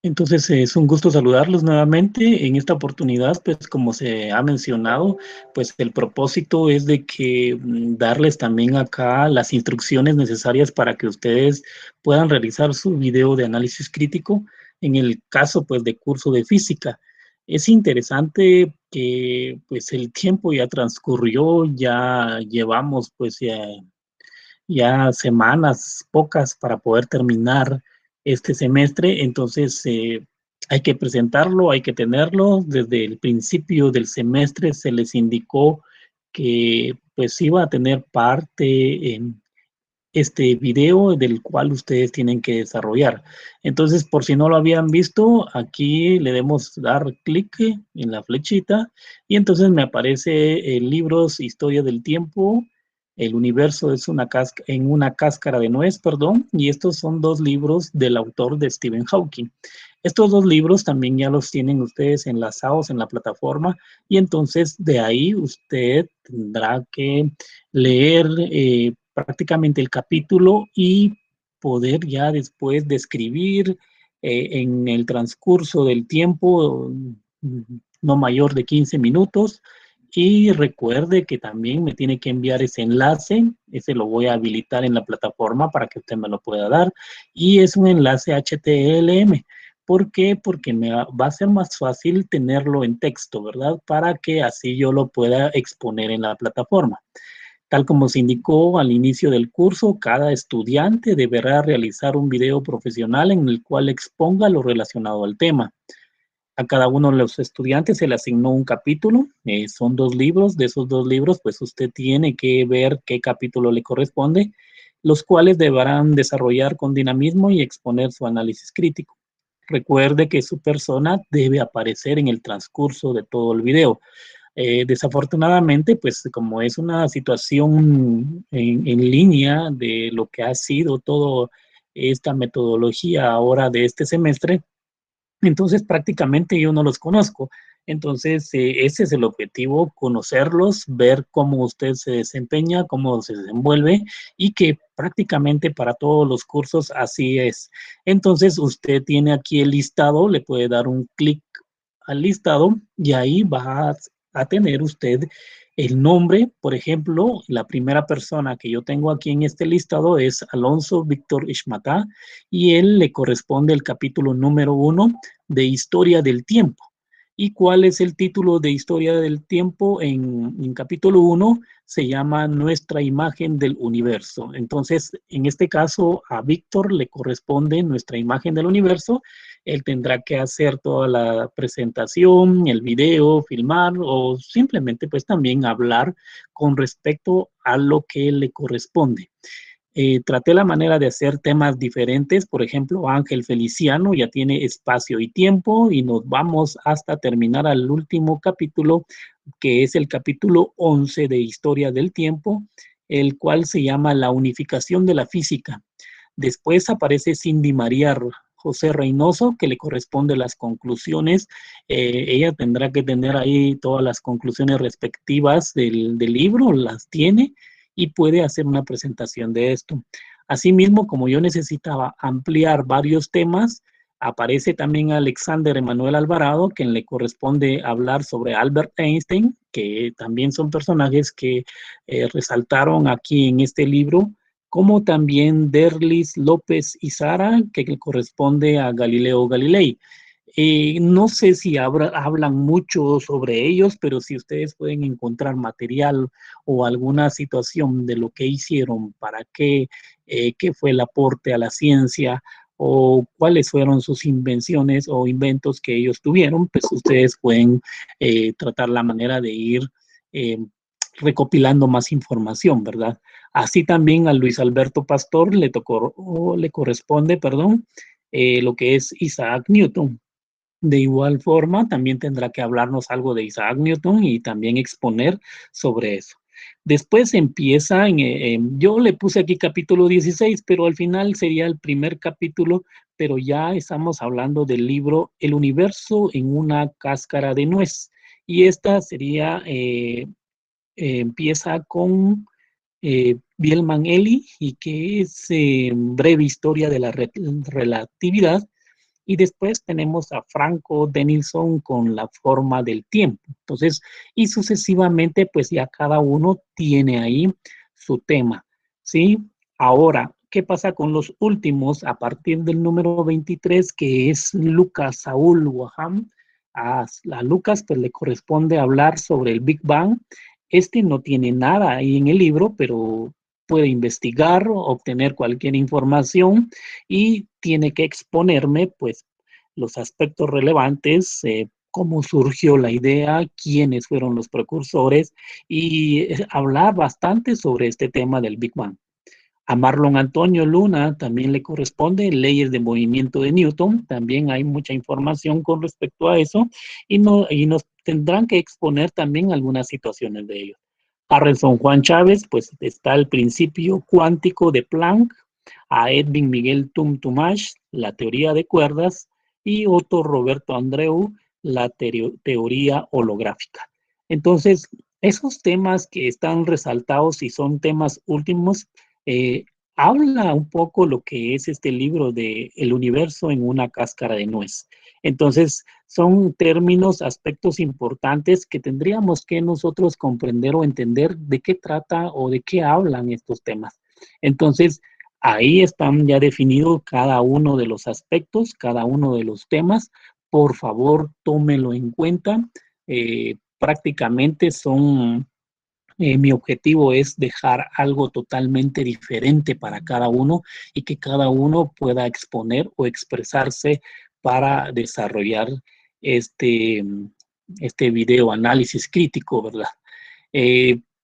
Entonces, es un gusto saludarlos nuevamente. En esta oportunidad, pues como se ha mencionado, pues el propósito es de que darles también acá las instrucciones necesarias para que ustedes puedan realizar su video de análisis crítico en el caso pues de curso de física. Es interesante que pues el tiempo ya transcurrió, ya llevamos pues ya semanas pocas para poder terminar este semestre, entonces hay que presentarlo, hay que tenerlo. Desde el principio del semestre se les indicó que pues iba a tener parte en este video del cual ustedes tienen que desarrollar. Entonces, por si no lo habían visto, aquí le demos dar clic en la flechita y entonces me aparece libros, historia del tiempo, el universo es en una cáscara de nuez, perdón, y estos son dos libros del autor de Stephen Hawking. Estos dos libros también ya los tienen ustedes enlazados en la plataforma y entonces de ahí usted tendrá que leer prácticamente el capítulo y poder ya después describir en el transcurso del tiempo no mayor de 15 minutos. Y recuerde que también me tiene que enviar ese enlace, ese lo voy a habilitar en la plataforma para que usted me lo pueda dar, y es un enlace HTML. ¿Por qué? Porque va a ser más fácil tenerlo en texto, ¿verdad? Para que así yo lo pueda exponer en la plataforma. Tal como se indicó al inicio del curso, cada estudiante deberá realizar un video profesional en el cual exponga lo relacionado al tema. A cada uno de los estudiantes se le asignó un capítulo, son dos libros, de esos dos libros pues usted tiene que ver qué capítulo le corresponde, los cuales deberán desarrollar con dinamismo y exponer su análisis crítico. Recuerde que su persona debe aparecer en el transcurso de todo el video. Desafortunadamente, pues como es una situación en línea de lo que ha sido toda esta metodología ahora de este semestre, entonces prácticamente yo no los conozco. Entonces, ese es el objetivo, conocerlos, ver cómo usted se desempeña, cómo se desenvuelve y que prácticamente para todos los cursos así es. Entonces, usted tiene aquí el listado, le puede dar un clic al listado y ahí va a tener usted el nombre. Por ejemplo, la primera persona que yo tengo aquí en este listado es Alonso Víctor Ishmatá y él le corresponde el capítulo número 1 de Historia del Tiempo. ¿Y cuál es el título de Historia del Tiempo? En capítulo 1 se llama Nuestra imagen del universo. Entonces, en este caso, a Víctor le corresponde Nuestra imagen del universo. Él tendrá que hacer toda la presentación, el video, filmar o simplemente pues también hablar con respecto a lo que le corresponde. Traté la manera de hacer temas diferentes. Por ejemplo, Ángel Feliciano ya tiene espacio y tiempo y nos vamos hasta terminar al último capítulo, que es el capítulo 11 de Historia del Tiempo, el cual se llama La unificación de la física. Después aparece Cindy María José Reynoso, que le corresponde las conclusiones. Ella tendrá que tener ahí todas las conclusiones respectivas del libro, las tiene y puede hacer una presentación de esto. Asimismo, como yo necesitaba ampliar varios temas, aparece también Alexander Emanuel Alvarado, quien le corresponde hablar sobre Albert Einstein, que también son personajes que resaltaron aquí en este libro, como también Derlis López y Sara, que le corresponde a Galileo Galilei. No sé si hablan mucho sobre ellos, pero si ustedes pueden encontrar material o alguna situación de lo que hicieron, para qué fue el aporte a la ciencia o cuáles fueron sus invenciones o inventos que ellos tuvieron, pues ustedes pueden tratar la manera de ir eh, recopilando más información, ¿verdad? Así también a Luis Alberto Pastor le tocó, o le corresponde, perdón, lo que es Isaac Newton. De igual forma, también tendrá que hablarnos algo de Isaac Newton y también exponer sobre eso. Después empieza, yo le puse aquí capítulo 16, pero al final sería el primer capítulo, pero ya estamos hablando del libro El universo en una cáscara de nuez. Y esta sería, empieza con Bielman-Eli y que es breve historia de la relatividad. Y después tenemos a Franco Denilson con la forma del tiempo. Entonces, y sucesivamente, pues ya cada uno tiene ahí su tema, ¿sí? Ahora, ¿qué pasa con los últimos? A partir del número 23, que es Lucas Saúl Waham, a Lucas pues le corresponde hablar sobre el Big Bang. Este no tiene nada ahí en el libro, pero puede investigar, obtener cualquier información y tiene que exponerme pues los aspectos relevantes, cómo surgió la idea, quiénes fueron los precursores y hablar bastante sobre este tema del Big Bang. A Marlon Antonio Luna también le corresponde leyes de movimiento de Newton, también hay mucha información con respecto a eso y, no, y nos tendrán que exponer también algunas situaciones de ello. Harrison Juan Chávez, pues está el principio cuántico de Planck, a Edwin Miguel Tumtumash, la teoría de cuerdas, y Otto Roberto Andreu, la teoría holográfica. Entonces, esos temas que están resaltados y son temas últimos, eh, habla un poco lo que es este libro de El universo en una cáscara de nuez. Entonces, son términos, aspectos importantes que tendríamos que nosotros comprender o entender de qué trata o de qué hablan estos temas. Entonces, ahí están ya definidos cada uno de los aspectos, cada uno de los temas. Por favor, tómelo en cuenta. Prácticamente son mi objetivo es dejar algo totalmente diferente para cada uno y que cada uno pueda exponer o expresarse para desarrollar este, este video análisis crítico, ¿verdad?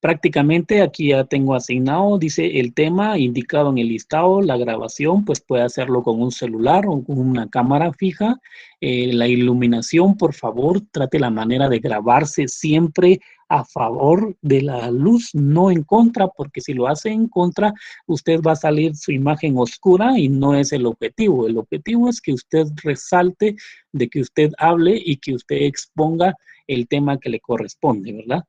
Prácticamente aquí ya tengo asignado, dice el tema indicado en el listado, la grabación, pues puede hacerlo con un celular o con una cámara fija. La iluminación, por favor, trate la manera de grabarse siempre a favor de la luz, no en contra, porque si lo hace en contra, usted va a salir su imagen oscura y no es el objetivo. El objetivo es que usted resalte, de que usted hable y que usted exponga el tema que le corresponde, ¿verdad?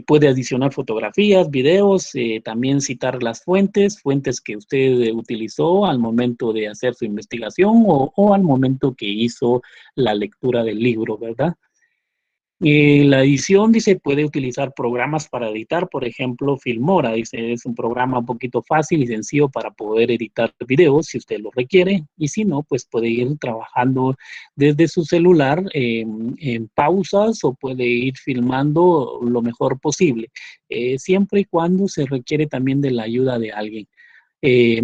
Puede adicionar fotografías, videos, también citar las fuentes, fuentes que usted utilizó al momento de hacer su investigación o al momento que hizo la lectura del libro, ¿verdad? La edición, dice, puede utilizar programas para editar, por ejemplo, Filmora, dice, es un programa un poquito fácil y sencillo para poder editar videos si usted lo requiere, y si no, pues puede ir trabajando desde su celular en pausas o puede ir filmando lo mejor posible, siempre y cuando se requiere también de la ayuda de alguien. Eh,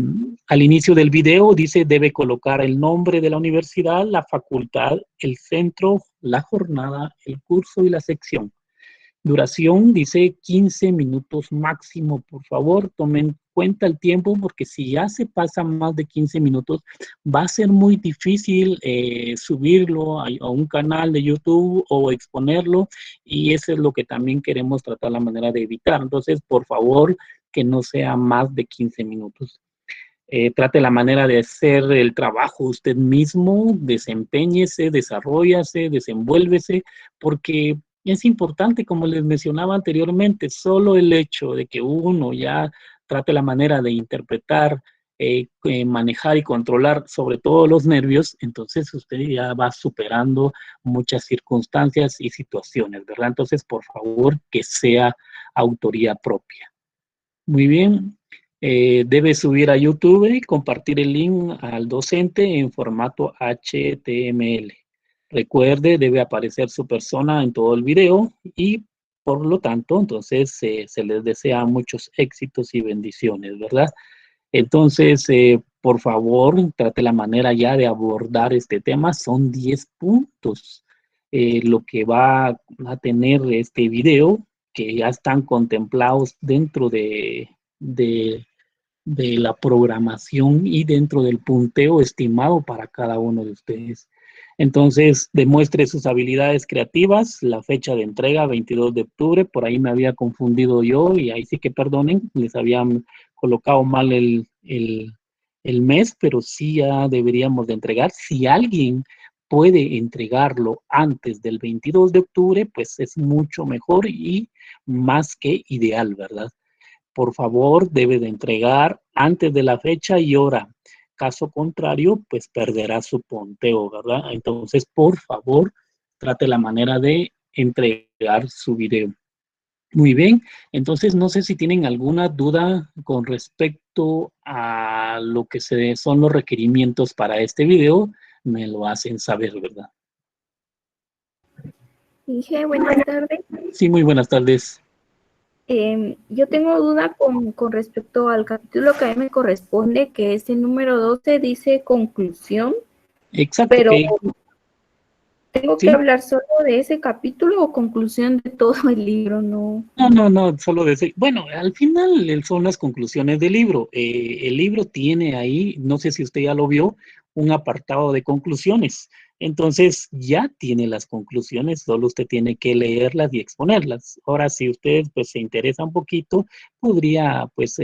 Al inicio del video dice debe colocar el nombre de la universidad, la facultad, el centro, la jornada, el curso y la sección. Duración dice 15 minutos máximo, por favor, tomen en cuenta el tiempo porque si ya se pasa más de 15 minutos va a ser muy difícil subirlo a un canal de YouTube o exponerlo y eso es lo que también queremos tratar la manera de evitar. Entonces, por favor, que no sea más de 15 minutos. Trate la manera de hacer el trabajo usted mismo, desempeñese, desarrollase, desenvuélvese, porque es importante, como les mencionaba anteriormente, solo el hecho de que uno ya trate la manera de interpretar, manejar y controlar sobre todo los nervios, entonces usted ya va superando muchas circunstancias y situaciones, ¿verdad? Entonces, por favor, que sea autoría propia. Muy bien. Debe subir a YouTube y compartir el link al docente en formato HTML. Recuerde, debe aparecer su persona en todo el video y por lo tanto, entonces se les desea muchos éxitos y bendiciones, ¿verdad? Entonces, por favor, trate la manera ya de abordar este tema. Son 10 puntos lo que va a tener este video que ya están contemplados dentro de, de la programación y dentro del punteo estimado para cada uno de ustedes. Entonces, demuestre sus habilidades creativas, la fecha de entrega, 22 de octubre, por ahí me había confundido yo y ahí sí que perdonen, les habían colocado mal el mes, pero sí ya deberíamos de entregar. Si alguien puede entregarlo antes del 22 de octubre, pues es mucho mejor y más que ideal, ¿verdad? Por favor, debe de entregar antes de la fecha y hora. caso contrario, pues perderá su punteo, ¿verdad? Entonces, por favor, trate la manera de entregar su video. Muy bien, entonces no sé si tienen alguna duda con respecto a lo que son los requerimientos para este video, me lo hacen saber, ¿verdad? Inge, buenas tardes. Sí, muy buenas tardes. Yo tengo duda con respecto al capítulo que a mí me corresponde, que es el número 12, dice conclusión, Exacto, pero que ¿tengo que sí. hablar solo de ese capítulo o conclusión de todo el libro? No. No, solo decir, bueno, al final son las conclusiones del libro. El libro tiene ahí, no sé si usted ya lo vio, un apartado de conclusiones. Entonces ya tiene las conclusiones, solo usted tiene que leerlas y exponerlas. Ahora, si usted pues se interesa un poquito, podría pues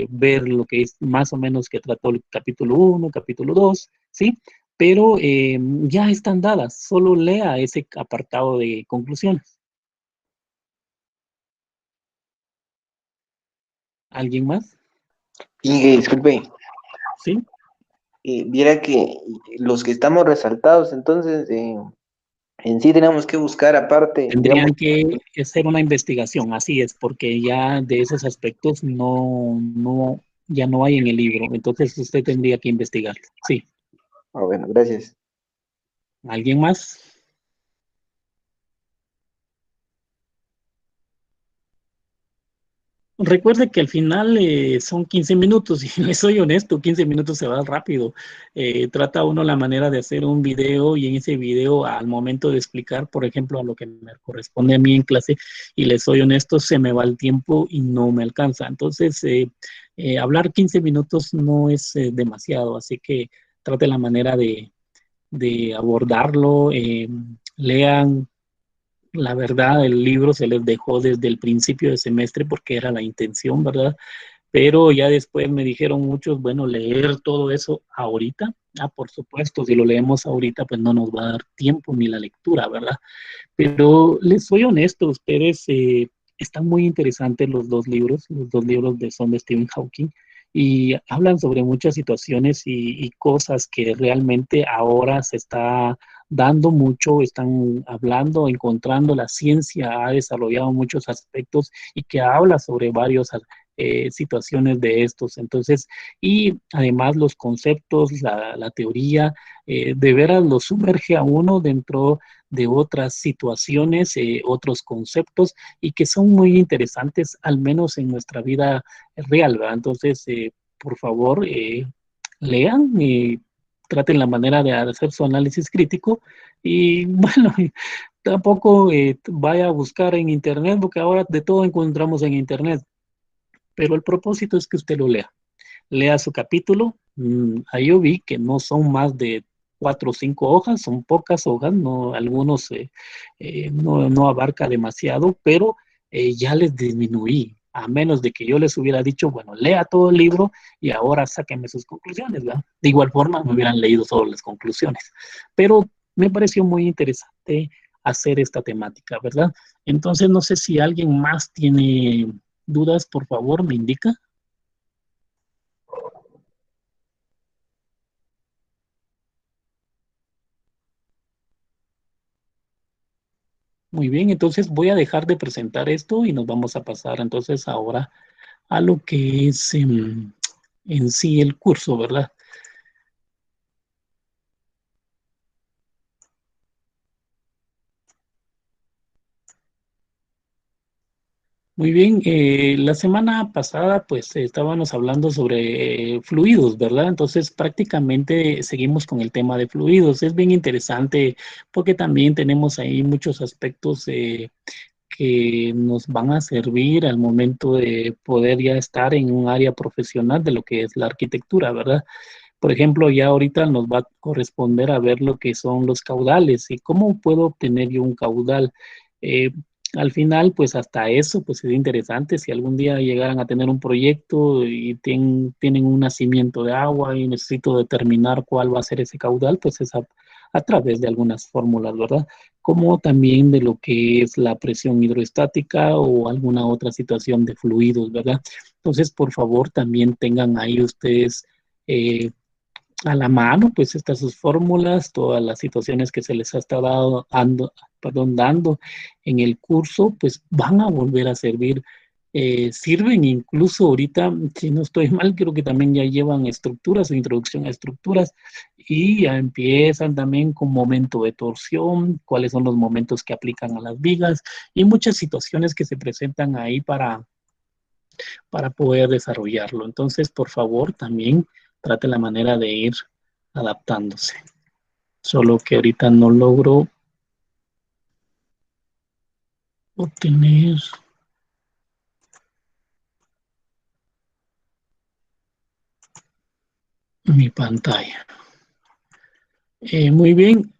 ver lo que es más o menos que trató el capítulo 1, capítulo 2, ¿sí? Pero ya están dadas, solo lea ese apartado de conclusiones. ¿Alguien más? Inge, disculpe, ¿Sí? viera que los que estamos resaltados, entonces, en sí tenemos que buscar aparte, digamos, Tendrían que hacer una investigación, así es, porque ya de esos aspectos ya no hay en el libro, entonces usted tendría que investigarlo. Sí. bueno, gracias. ¿Alguien más? Recuerde que al final son 15 minutos y le soy honesto, 15 minutos se va rápido. Trata uno la manera de hacer un video y en ese video al momento de explicar, por ejemplo, a lo que me corresponde a mí en clase y le soy honesto, se me va el tiempo y no me alcanza. Entonces, hablar 15 minutos no es demasiado, así que trate la manera de abordarlo, lean. La verdad, el libro se les dejó desde el principio de semestre porque era la intención, ¿verdad? Pero ya después me dijeron muchos, bueno, leer todo eso ahorita. Por supuesto, si lo leemos ahorita, pues no nos va a dar tiempo ni la lectura, ¿verdad? Pero les soy honesto, ustedes están muy interesantes los dos libros son de Stephen Hawking y hablan sobre muchas situaciones y cosas que realmente ahora se está dando mucho, están hablando, encontrando, la ciencia ha desarrollado muchos aspectos y que habla sobre varios situaciones de estos. Entonces, y además los conceptos, la teoría, de veras lo sumerge a uno dentro de otras situaciones, otros conceptos y que son muy interesantes, al menos en nuestra vida real, ¿verdad? Entonces, por favor, lean y traten la manera de hacer su análisis crítico y bueno, tampoco vaya a buscar en internet, porque ahora de todo encontramos en internet, pero el propósito es que usted lo lea. Lea su capítulo. Ahí yo vi que no son más de 4 o 5 hojas, son pocas hojas, no, algunos no abarca demasiado, pero ya les disminuí, a menos de que yo les hubiera dicho, bueno, lea todo el libro y ahora sáquenme sus conclusiones, ¿verdad? De igual forma, me hubieran leído solo las conclusiones, pero me pareció muy interesante hacer esta temática, ¿verdad? Entonces, no sé si alguien más tiene dudas, por favor, me indica. Muy bien, entonces voy a dejar de presentar esto y nos vamos a pasar entonces ahora a lo que es en sí el curso, ¿verdad? Muy bien, la semana pasada pues estábamos hablando sobre fluidos, ¿verdad? Entonces prácticamente seguimos con el tema de fluidos. Es bien interesante porque también tenemos ahí muchos aspectos que nos van a servir al momento de poder ya estar en un área profesional de lo que es la arquitectura, ¿verdad? Por ejemplo, ya ahorita nos va a corresponder a ver lo que son los caudales y cómo puedo obtener yo un caudal. Eh, Al final, pues hasta eso, pues es interesante. Si algún día llegaran a tener un proyecto y tienen un nacimiento de agua y necesito determinar cuál va a ser ese caudal, pues es a través de algunas fórmulas, ¿verdad? Como también de lo que es la presión hidroestática o alguna otra situación de fluidos, ¿verdad? Entonces, por favor, también tengan ahí ustedes a la mano, pues estas sus fórmulas, todas las situaciones que se les ha estado dando en el curso, pues van a volver a servir. Sirven incluso ahorita, si no estoy mal, creo que también ya llevan estructuras o introducción a estructuras y ya empiezan también con momento de torsión, cuáles son los momentos que aplican a las vigas y muchas situaciones que se presentan ahí para poder desarrollarlo. Entonces, por favor, también trate la manera de ir adaptándose. Solo que ahorita no logro obtener mi pantalla. Muy bien.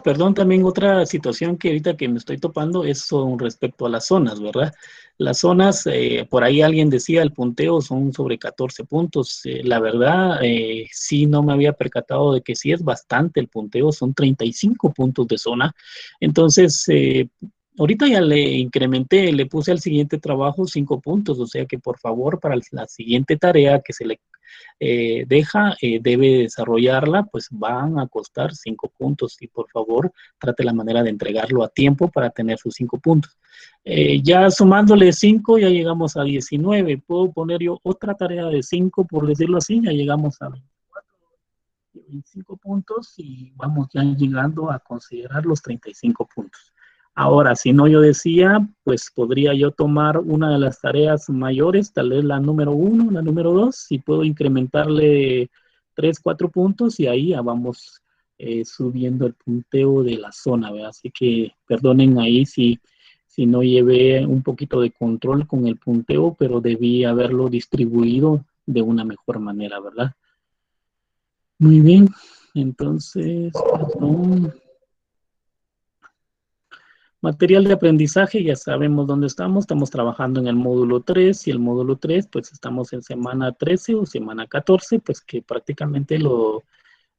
Perdón, también otra situación que ahorita que me estoy topando es con respecto a las zonas, ¿verdad? Las zonas, por ahí alguien decía, el punteo son sobre 14 puntos. La verdad, sí no me había percatado de que sí es bastante el punteo, son 35 puntos de zona. Entonces, ahorita ya le incrementé, le puse al siguiente trabajo 5 puntos, o sea que por favor, para la siguiente tarea que se le debe desarrollarla, pues van a costar 5 puntos y por favor trate la manera de entregarlo a tiempo para tener sus 5 puntos. Ya sumándole 5 ya llegamos a 19. Puedo poner yo otra tarea de 5, por decirlo así, ya llegamos a 25 puntos y vamos ya llegando a considerar los 35 puntos. Ahora, si no, yo decía, pues podría yo tomar una de las tareas mayores, tal vez la número 1, la número 2, y puedo incrementarle 3, 4 puntos y ahí ya vamos subiendo el punteo de la zona, ¿verdad? Así que perdonen ahí si no llevé un poquito de control con el punteo, pero debí haberlo distribuido de una mejor manera, ¿verdad? Muy bien, entonces, perdón. Material de aprendizaje, ya sabemos dónde estamos trabajando en el módulo 3 y el módulo 3, pues estamos en semana 13 o semana 14, pues que prácticamente lo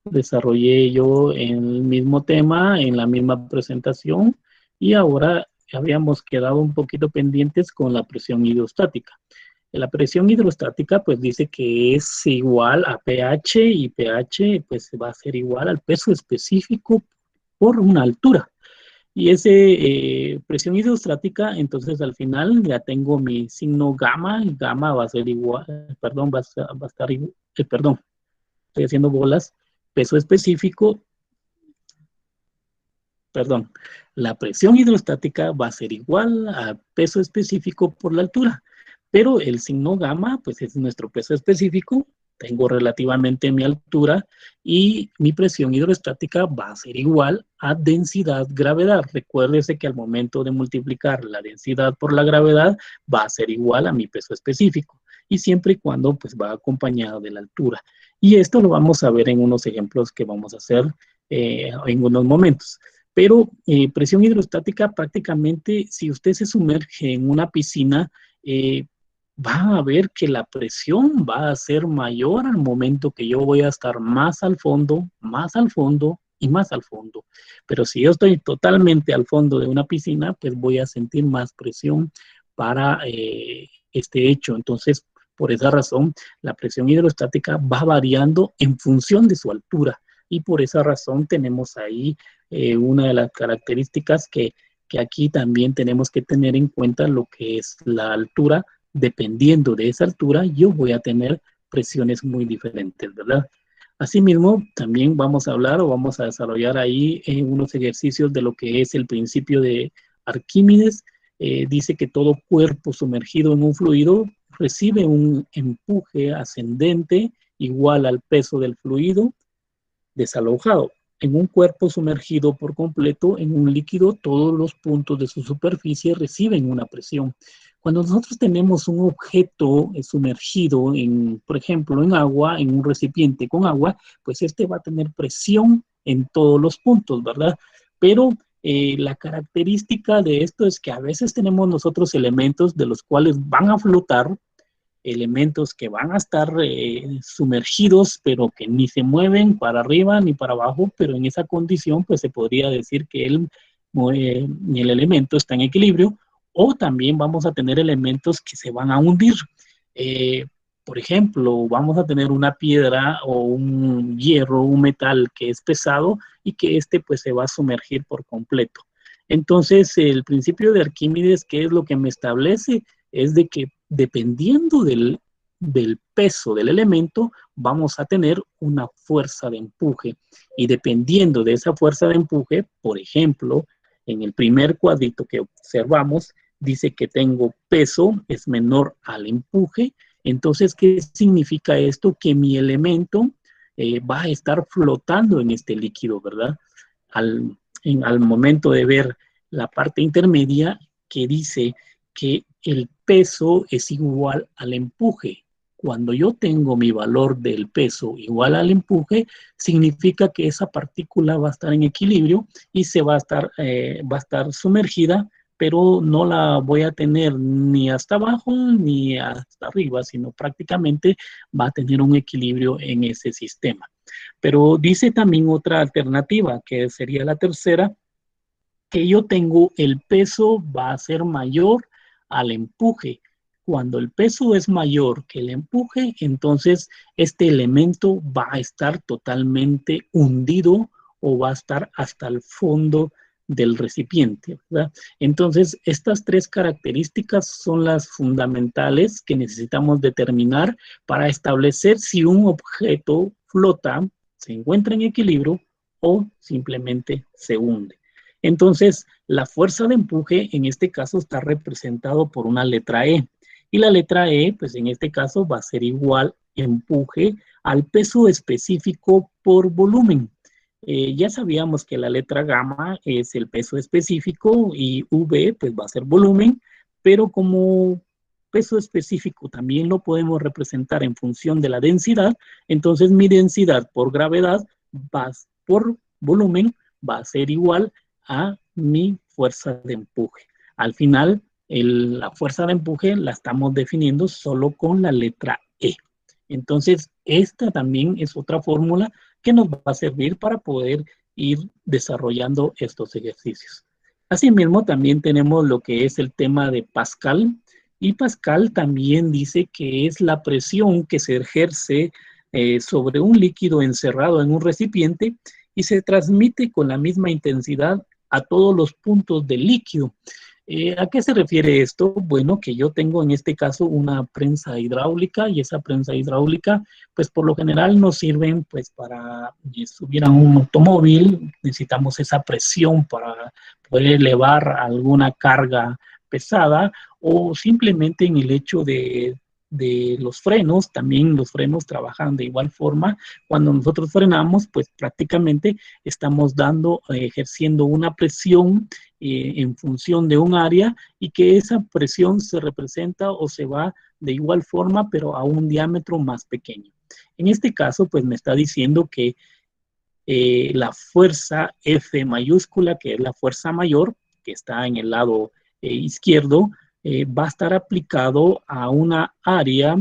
desarrollé yo en el mismo tema, en la misma presentación y ahora habíamos quedado un poquito pendientes con la presión hidrostática. La presión hidrostática pues dice que es igual a pH y pH pues va a ser igual al peso específico por una altura. Y ese presión hidrostática, entonces al final ya tengo mi signo gamma, y gamma va a ser igual, perdón, va a estar igual, perdón, estoy haciendo bolas, peso específico, perdón, la presión hidrostática va a ser igual a peso específico por la altura, pero el signo gamma, pues es nuestro peso específico, tengo relativamente mi altura y mi presión hidrostática va a ser igual a densidad-gravedad. Recuérdese que al momento de multiplicar la densidad por la gravedad va a ser igual a mi peso específico y siempre y cuando pues va acompañado de la altura. Y esto lo vamos a ver en unos ejemplos que vamos a hacer en unos momentos. Pero presión hidrostática prácticamente, si usted se sumerge en una piscina, va a ver que la presión va a ser mayor al momento que yo voy a estar más al fondo y más al fondo. Pero si yo estoy totalmente al fondo de una piscina, pues voy a sentir más presión para este hecho. Entonces, por esa razón, la presión hidrostática va variando en función de su altura. Y por esa razón tenemos ahí una de las características que aquí también tenemos que tener en cuenta lo que es la altura. Dependiendo de esa altura, yo voy a tener presiones muy diferentes, ¿verdad? Asimismo, también vamos a hablar o vamos a desarrollar ahí unos ejercicios de lo que es el principio de Arquímedes. Dice que todo cuerpo sumergido en un fluido recibe un empuje ascendente igual al peso del fluido desalojado. En un cuerpo sumergido por completo en un líquido, todos los puntos de su superficie reciben una presión. Cuando nosotros tenemos un objeto sumergido, por ejemplo, en agua, en un recipiente con agua, pues este va a tener presión en todos los puntos, ¿verdad? Pero la característica de esto es que a veces tenemos nosotros elementos de los cuales van a flotar, elementos que van a estar sumergidos, pero que ni se mueven para arriba ni para abajo, pero en esa condición, pues se podría decir que el elemento está en equilibrio, o también vamos a tener elementos que se van a hundir. por ejemplo, vamos a tener una piedra o un hierro, un metal que es pesado y que pues se va a sumergir por completo. Entonces, el principio de Arquímedes, ¿qué es lo que me establece? Es de que dependiendo del peso del elemento, vamos a tener una fuerza de empuje. Y dependiendo de esa fuerza de empuje, por ejemplo, en el primer cuadrito que observamos, dice que tengo peso es menor al empuje. Entonces, ¿qué significa esto? Que mi elemento va a estar flotando en este líquido, ¿verdad? Al momento de ver la parte intermedia que dice que el peso es igual al empuje. Cuando yo tengo mi valor del peso igual al empuje, significa que esa partícula va a estar en equilibrio y va a estar sumergida, pero no la voy a tener ni hasta abajo ni hasta arriba, sino prácticamente va a tener un equilibrio en ese sistema. Pero dice también otra alternativa, que sería la tercera, que yo tengo el peso va a ser mayor al empuje. Cuando el peso es mayor que el empuje, entonces este elemento va a estar totalmente hundido o va a estar hasta el fondo del recipiente, ¿verdad? Entonces, estas tres características son las fundamentales que necesitamos determinar para establecer si un objeto flota, se encuentra en equilibrio o simplemente se hunde. Entonces, la fuerza de empuje en este caso está representado por una letra E. Y la letra E, pues en este caso va a ser igual empuje al peso específico por volumen. Ya sabíamos que la letra gamma es el peso específico y V pues va a ser volumen, pero como peso específico también lo podemos representar en función de la densidad, entonces mi densidad por gravedad por volumen va a ser igual a mi fuerza de empuje. Al final, la fuerza de empuje la estamos definiendo solo con la letra E. Entonces, esta también es otra fórmula que nos va a servir para poder ir desarrollando estos ejercicios. Asimismo, también tenemos lo que es el tema de Pascal, y Pascal también dice que es la presión que se ejerce sobre un líquido encerrado en un recipiente y se transmite con la misma intensidad a todos los puntos del líquido. ¿A qué se refiere esto? Bueno, que yo tengo en este caso una prensa hidráulica y esa prensa hidráulica, pues por lo general nos sirven pues para subir a un automóvil, necesitamos esa presión para poder elevar alguna carga pesada o simplemente en el hecho de los frenos, también los frenos trabajan de igual forma. Cuando nosotros frenamos, pues prácticamente estamos ejerciendo una presión en función de un área y que esa presión se representa o se va de igual forma, pero a un diámetro más pequeño. En este caso, pues me está diciendo que la fuerza F mayúscula, que es la fuerza mayor, que está en el lado izquierdo, va a estar aplicado a una área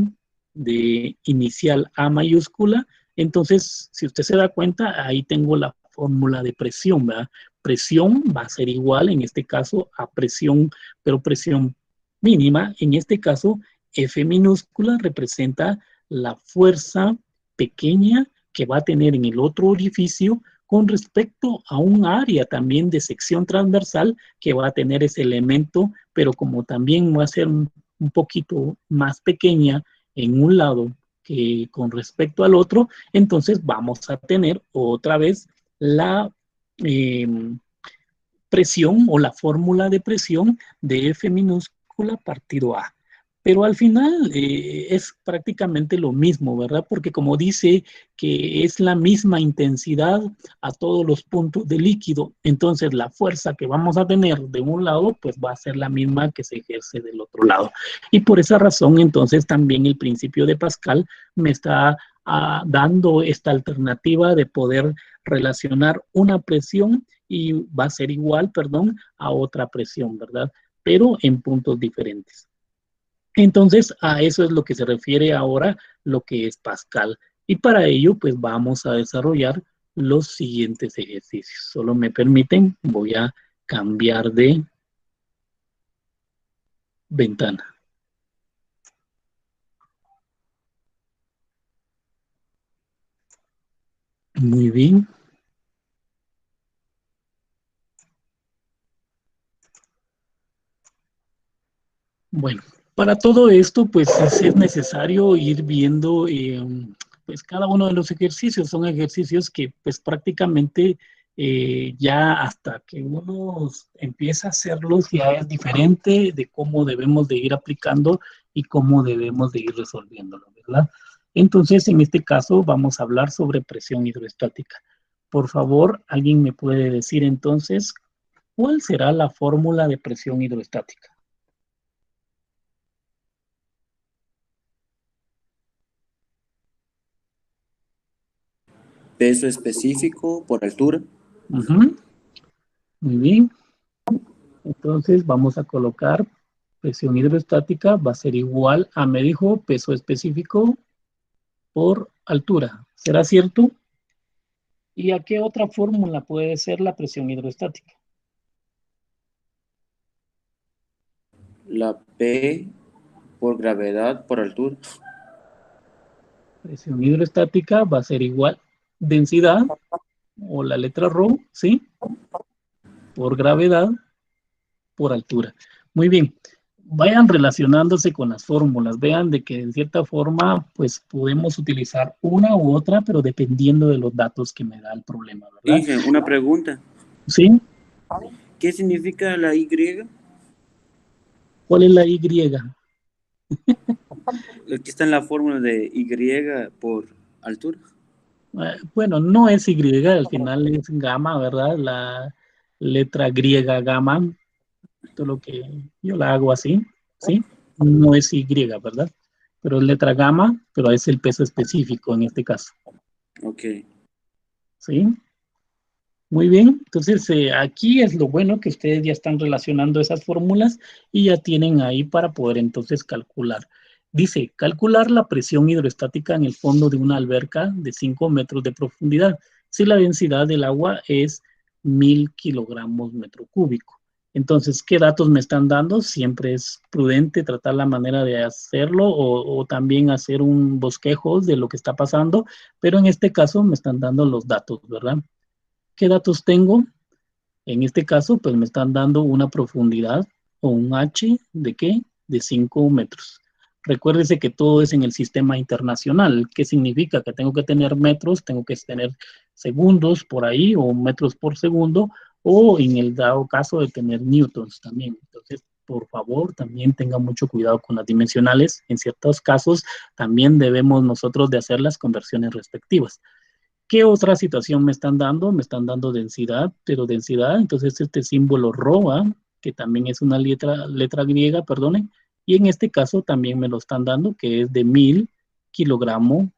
de inicial A mayúscula. Entonces, si usted se da cuenta, ahí tengo la fórmula de presión, ¿verdad? Presión va a ser igual, en este caso, a presión, pero presión mínima. En este caso, F minúscula representa la fuerza pequeña que va a tener en el otro orificio con respecto a un área también de sección transversal que va a tener ese elemento, pero como también va a ser un poquito más pequeña en un lado que con respecto al otro, entonces vamos a tener otra vez la presión o la fórmula de presión de F minúscula partido A. Pero al final es prácticamente lo mismo, ¿verdad? Porque como dice que es la misma intensidad a todos los puntos de líquido, entonces la fuerza que vamos a tener de un lado, pues va a ser la misma que se ejerce del otro lado. Y por esa razón, entonces también el principio de Pascal me está dando esta alternativa de poder relacionar una presión y va a ser igual, perdón, a otra presión, ¿verdad? Pero en puntos diferentes. Entonces, a eso es lo que se refiere ahora lo que es Pascal. Y para ello, pues vamos a desarrollar los siguientes ejercicios. Solo me permiten, voy a cambiar de ventana. Muy bien. Bueno, para todo esto, pues es necesario ir viendo, pues cada uno de los ejercicios. Son ejercicios que, pues prácticamente ya hasta que uno empieza a hacerlos, ya es diferente de cómo debemos de ir aplicando y cómo debemos de ir resolviéndolo, ¿verdad? Entonces, en este caso, vamos a hablar sobre presión hidroestática. Por favor, ¿alguien me puede decir entonces cuál será la fórmula de presión hidroestática? Peso específico por altura. Ujú. Muy bien. Entonces vamos a colocar presión hidroestática, va a ser igual a, me dijo, peso específico por altura. ¿Será cierto? ¿Y a qué otra fórmula puede ser la presión hidroestática? La P por gravedad por altura. Presión hidroestática va a ser igual densidad o la letra ρ, ¿sí? Por gravedad por altura. Muy bien. Vayan relacionándose con las fórmulas. Vean de que en cierta forma, pues podemos utilizar una u otra, pero dependiendo de los datos que me da el problema, ¿verdad? Inge, una pregunta. ¿Sí? ¿Qué significa la Y? ¿Cuál es la Y? Aquí está en la fórmula de Y por altura. Bueno, no es Y, al final es gamma, ¿verdad? La letra griega gamma, todo lo que yo la hago así, ¿sí? No es Y, ¿verdad? Pero es letra gamma, pero es el peso específico en este caso, Ok. ¿sí? Muy bien, entonces aquí es lo bueno que ustedes ya están relacionando esas fórmulas y ya tienen ahí para poder entonces calcular. Dice, calcular la presión hidroestática en el fondo de una alberca de 5 metros de profundidad si la densidad del agua es 1000 kilogramos metro cúbico. Entonces, ¿qué datos me están dando? Siempre es prudente tratar la manera de hacerlo o también hacer un bosquejo de lo que está pasando, pero en este caso me están dando los datos, ¿verdad? ¿Qué datos tengo? En este caso, pues me están dando una profundidad o un H de qué? De 5 metros. Recuérdese que todo es en el sistema internacional. ¿Qué significa? Que tengo que tener metros, tengo que tener segundos por ahí o metros por segundo o en el dado caso de tener newtons también. Entonces, por favor, también tenga mucho cuidado con las dimensionales. En ciertos casos, también debemos nosotros de hacer las conversiones respectivas. ¿Qué otra situación me están dando? Me están dando densidad, pero densidad, entonces este símbolo ρ, que también es una letra griega, perdonen, y en este caso también me lo están dando, que es de 1000 kilogramos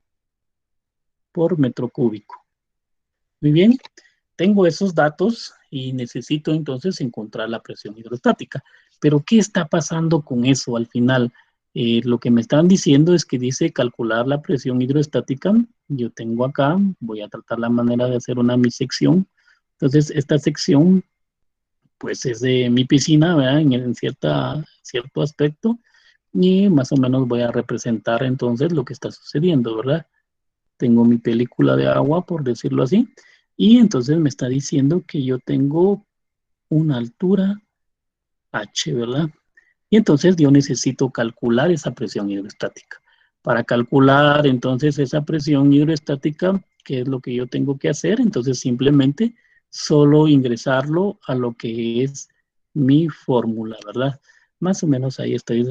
por metro cúbico. Muy bien, tengo esos datos y necesito entonces encontrar la presión hidrostática. Pero ¿qué está pasando con eso al final? Lo que me están diciendo es que dice calcular la presión hidrostática. Yo tengo acá, voy a tratar la manera de hacer una mi sección. Entonces, esta sección, pues es de mi piscina, ¿verdad? En cierto aspecto. Y más o menos voy a representar entonces lo que está sucediendo, ¿verdad? Tengo mi película de agua, por decirlo así, y entonces me está diciendo que yo tengo una altura H, ¿verdad? Y entonces yo necesito calcular esa presión hidroestática. Para calcular entonces esa presión hidroestática, ¿qué es lo que yo tengo que hacer? Entonces simplemente solo ingresarlo a lo que es mi fórmula, ¿verdad? Más o menos ahí estoy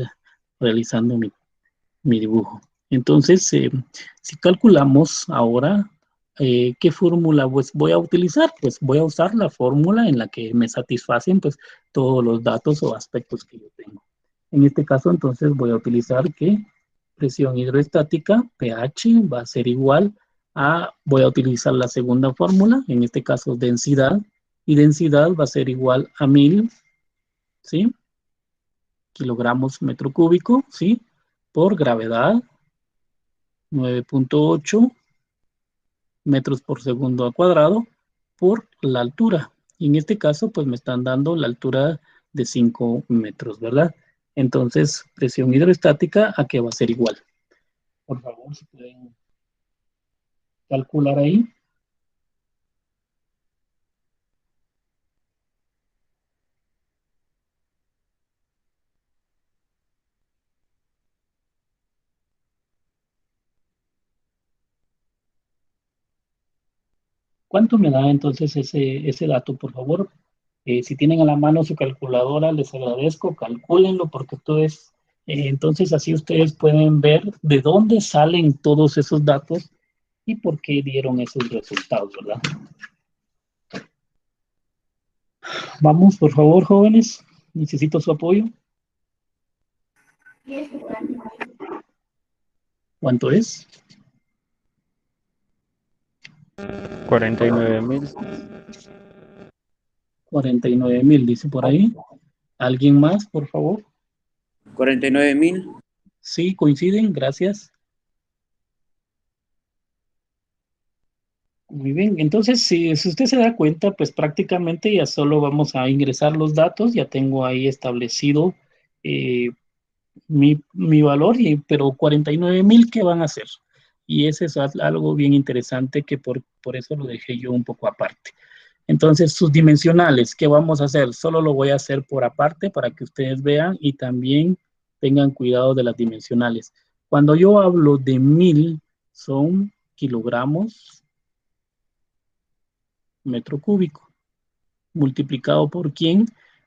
realizando mi dibujo. Entonces, si calculamos ahora, ¿qué fórmula pues, voy a utilizar? Pues voy a usar la fórmula en la que me satisfacen pues, todos los datos o aspectos que yo tengo. En este caso, entonces, voy a utilizar que presión hidroestática, pH, va a ser igual a, voy a utilizar la segunda fórmula, en este caso densidad, y densidad va a ser igual a 1000, ¿sí? Kilogramos metro cúbico, ¿sí? Por gravedad, 9.8 metros por segundo al cuadrado por la altura. Y en este caso, pues me están dando la altura de 5 metros, ¿verdad? Entonces, presión hidroestática, ¿a qué va a ser igual? Por favor, si pueden calcular ahí. ¿Cuánto me da entonces ese dato, por favor? Si tienen a la mano su calculadora, les agradezco, calcúlenlo porque esto es, entonces así ustedes pueden ver de dónde salen todos esos datos y por qué dieron esos resultados, ¿verdad? Vamos, por favor, jóvenes, necesito su apoyo. ¿Cuánto es? 49.000. 49,000, dice por ahí. ¿Alguien más, por favor? 49,000. Sí, coinciden, gracias. Muy bien, entonces si usted se da cuenta, pues prácticamente ya solo vamos a ingresar los datos, ya tengo ahí establecido mi valor, pero 49,000, ¿qué van a hacer? Y ese es algo bien interesante que por eso lo dejé yo un poco aparte. Entonces, sus dimensionales, ¿qué vamos a hacer? Solo lo voy a hacer por aparte para que ustedes vean y también tengan cuidado de las dimensionales. Cuando yo hablo de 1000, son kilogramos metro cúbico. Multiplicado por ¿quién?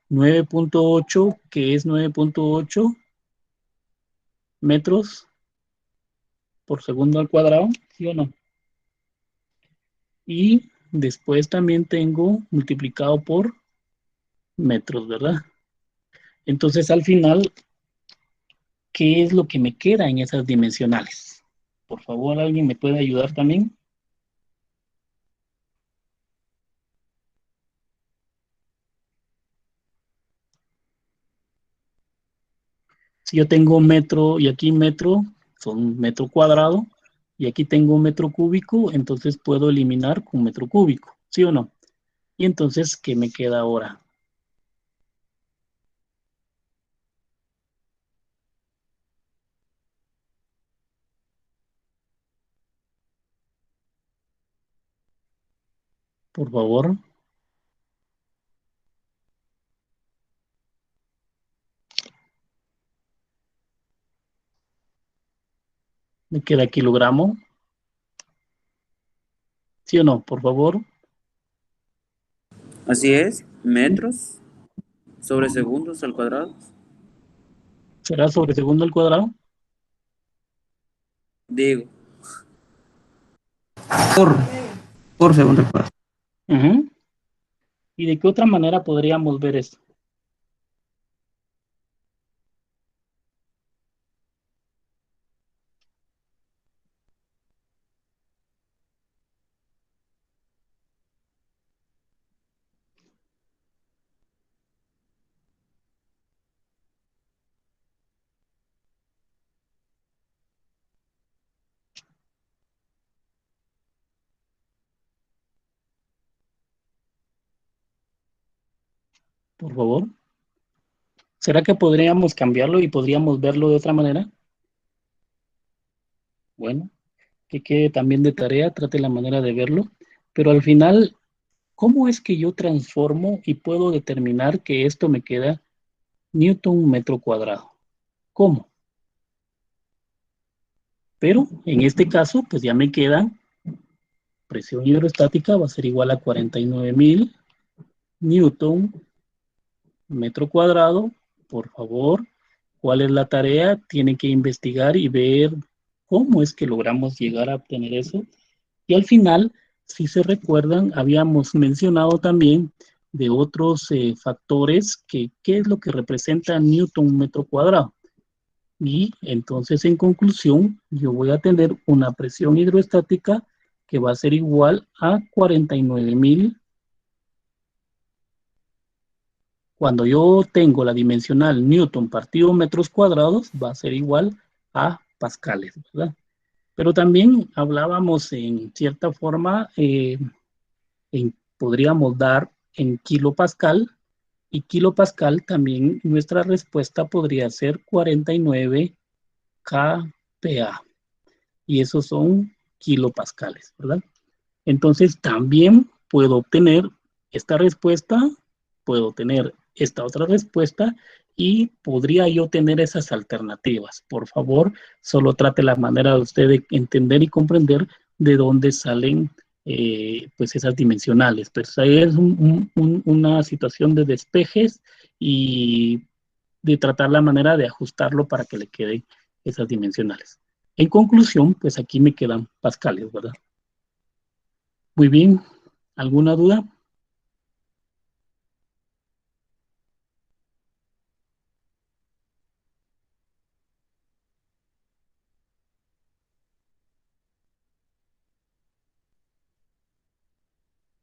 9.8, que es 9.8 metros por segundo al cuadrado, ¿sí o no? Y después también tengo multiplicado por metros, ¿verdad? Entonces, al final, ¿qué es lo que me queda en esas dimensionales? Por favor, ¿alguien me puede ayudar también? Si yo tengo metro y aquí metro, son metro cuadrado, y aquí tengo metro cúbico, entonces puedo eliminar con metro cúbico, ¿sí o no? Y entonces, ¿qué me queda ahora? Por favor. Me queda kilogramo. ¿Sí o no? Por favor. Así es, metros sobre segundos al cuadrado. ¿Será sobre segundo al cuadrado? Digo, Por segundo al cuadrado. Uh-huh. ¿Y de qué otra manera podríamos ver esto? Por favor. ¿Será que podríamos cambiarlo y podríamos verlo de otra manera? Bueno, que quede también de tarea, trate la manera de verlo. Pero al final, ¿cómo es que yo transformo y puedo determinar que esto me queda Newton metro cuadrado? ¿Cómo? Pero en este caso, pues ya me queda presión hidrostática, va a ser igual a 49,000 Newton metro cuadrado. Por favor, ¿cuál es la tarea? Tienen que investigar y ver cómo es que logramos llegar a obtener eso. Y al final, si se recuerdan, habíamos mencionado también de otros factores que qué es lo que representa Newton metro cuadrado. Y entonces, en conclusión, yo voy a tener una presión hidroestática que va a ser igual a 49,000. Cuando yo tengo la dimensional Newton partido metros cuadrados, va a ser igual a pascales, ¿verdad? Pero también hablábamos en cierta forma, podríamos dar en kilopascal, y kilopascal también nuestra respuesta podría ser 49 kPa, y esos son kilopascales, ¿verdad? Entonces también puedo obtener esta respuesta, puedo tener esta otra respuesta y podría yo tener esas alternativas. Por favor, solo trate la manera de usted de entender y comprender de dónde salen pues esas dimensionales. Pues ahí es una situación de despejes y de tratar la manera de ajustarlo para que le queden esas dimensionales. En conclusión, pues aquí me quedan pascales, ¿verdad? Muy bien. ¿Alguna duda?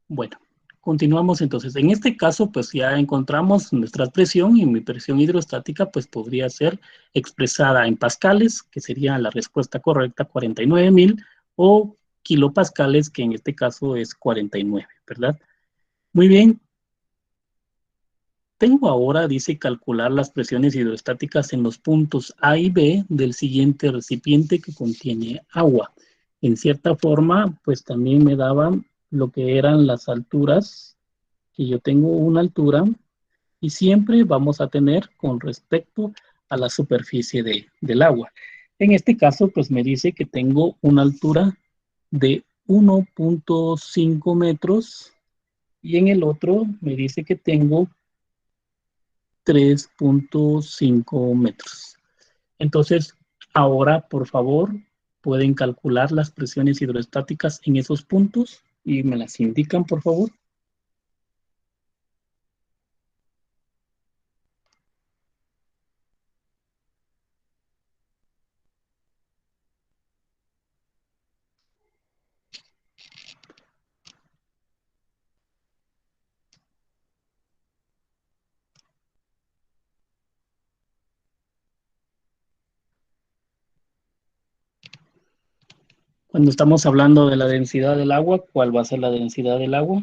Bueno, continuamos entonces. En este caso, pues ya encontramos nuestra presión y mi presión hidrostática pues podría ser expresada en pascales, que sería la respuesta correcta, 49,000, o kilopascales, que en este caso es 49, ¿verdad? Muy bien. Tengo ahora, dice, calcular las presiones hidrostáticas en los puntos A y B del siguiente recipiente que contiene agua. En cierta forma, pues también me daban lo que eran las alturas, que yo tengo una altura, y siempre vamos a tener con respecto a la superficie del agua. En este caso, pues me dice que tengo una altura de 1.5 metros y en el otro me dice que tengo 3.5 metros. Entonces, ahora, por favor, pueden calcular las presiones hidrostáticas en esos puntos y me las indican, por favor. Cuando estamos hablando de la densidad del agua, ¿cuál va a ser la densidad del agua?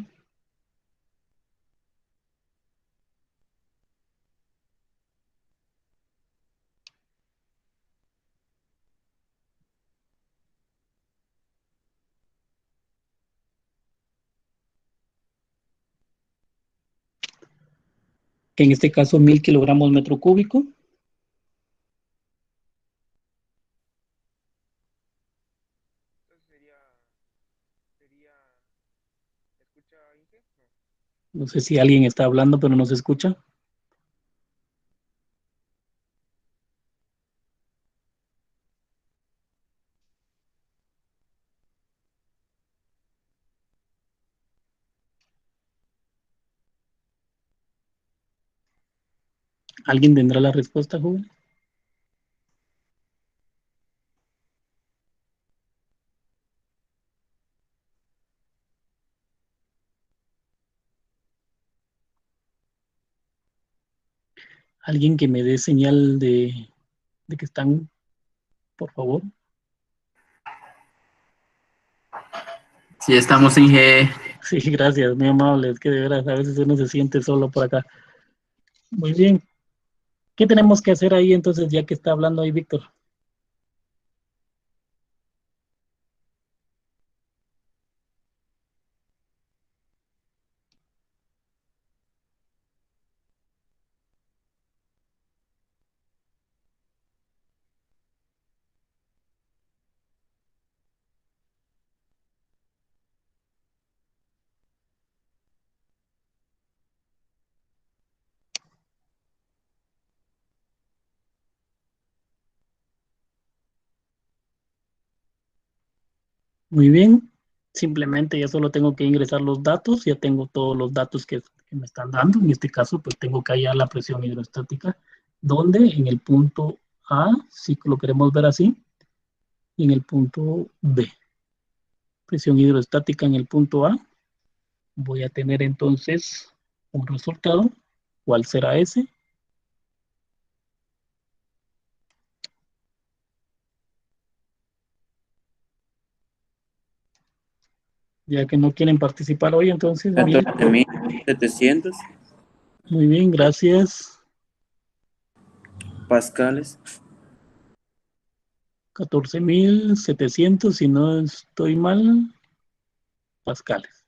Que en este caso 1.000 kilogramos metro cúbico. No sé si alguien está hablando, pero no se escucha. ¿Alguien tendrá la respuesta, joven? ¿Alguien que me dé señal de que están, por favor? Sí, estamos en G. Sí, gracias, muy amable. Es que de veras a veces uno se siente solo por acá. Muy bien. ¿Qué tenemos que hacer ahí entonces, ya que está hablando ahí Víctor? Muy bien. Simplemente ya solo tengo que ingresar los datos. Ya tengo todos los datos que me están dando. En este caso, pues tengo que hallar la presión hidrostática, donde en el punto A, si lo queremos ver así, y en el punto B. Presión hidrostática en el punto A. Voy a tener entonces un resultado. ¿Cuál será ese? Ya que no quieren participar hoy, entonces, 14,700 muy bien, gracias. pascales. 14,700, si no estoy mal, pascales.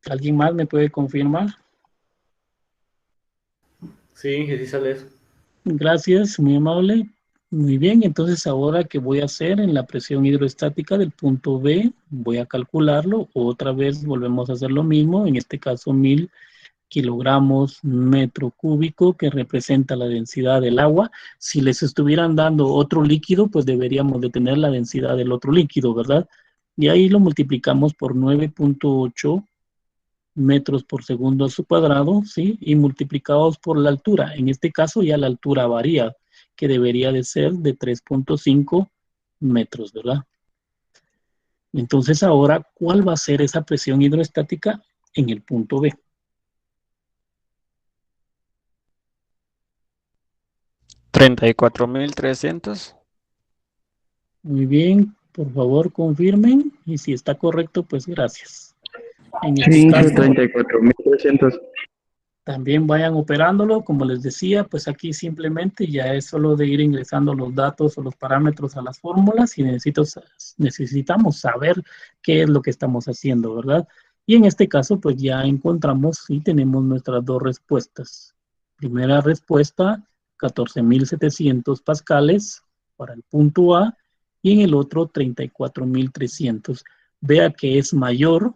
¿Alguien más me puede confirmar? Sí, que sí sale eso. Gracias, muy amable. Muy bien, entonces ahora que voy a hacer en la presión hidroestática del punto B, voy a calcularlo, otra vez volvemos a hacer lo mismo, en este caso 1000 kilogramos metro cúbico, que representa la densidad del agua. Si les estuvieran dando otro líquido, pues deberíamos de tener la densidad del otro líquido, ¿verdad? Y ahí lo multiplicamos por 9.8 metros por segundo a su cuadrado, ¿sí? Y multiplicados por la altura. En este caso ya la altura varía, que debería de ser de 3.5 metros, ¿verdad? Entonces ahora, ¿cuál va a ser esa presión hidroestática en el punto B? 34.300. Muy bien, por favor confirmen, y si está correcto, pues gracias. En este Sí, caso, 34.300. también vayan operándolo, como les decía, pues aquí simplemente ya es solo de ir ingresando los datos o los parámetros a las fórmulas y necesitamos saber qué es lo que estamos haciendo, ¿verdad? Y en este caso, pues ya encontramos y tenemos nuestras dos respuestas. Primera respuesta, 14.700 pascales para el punto A, y en el otro 34.300. Vea que es mayor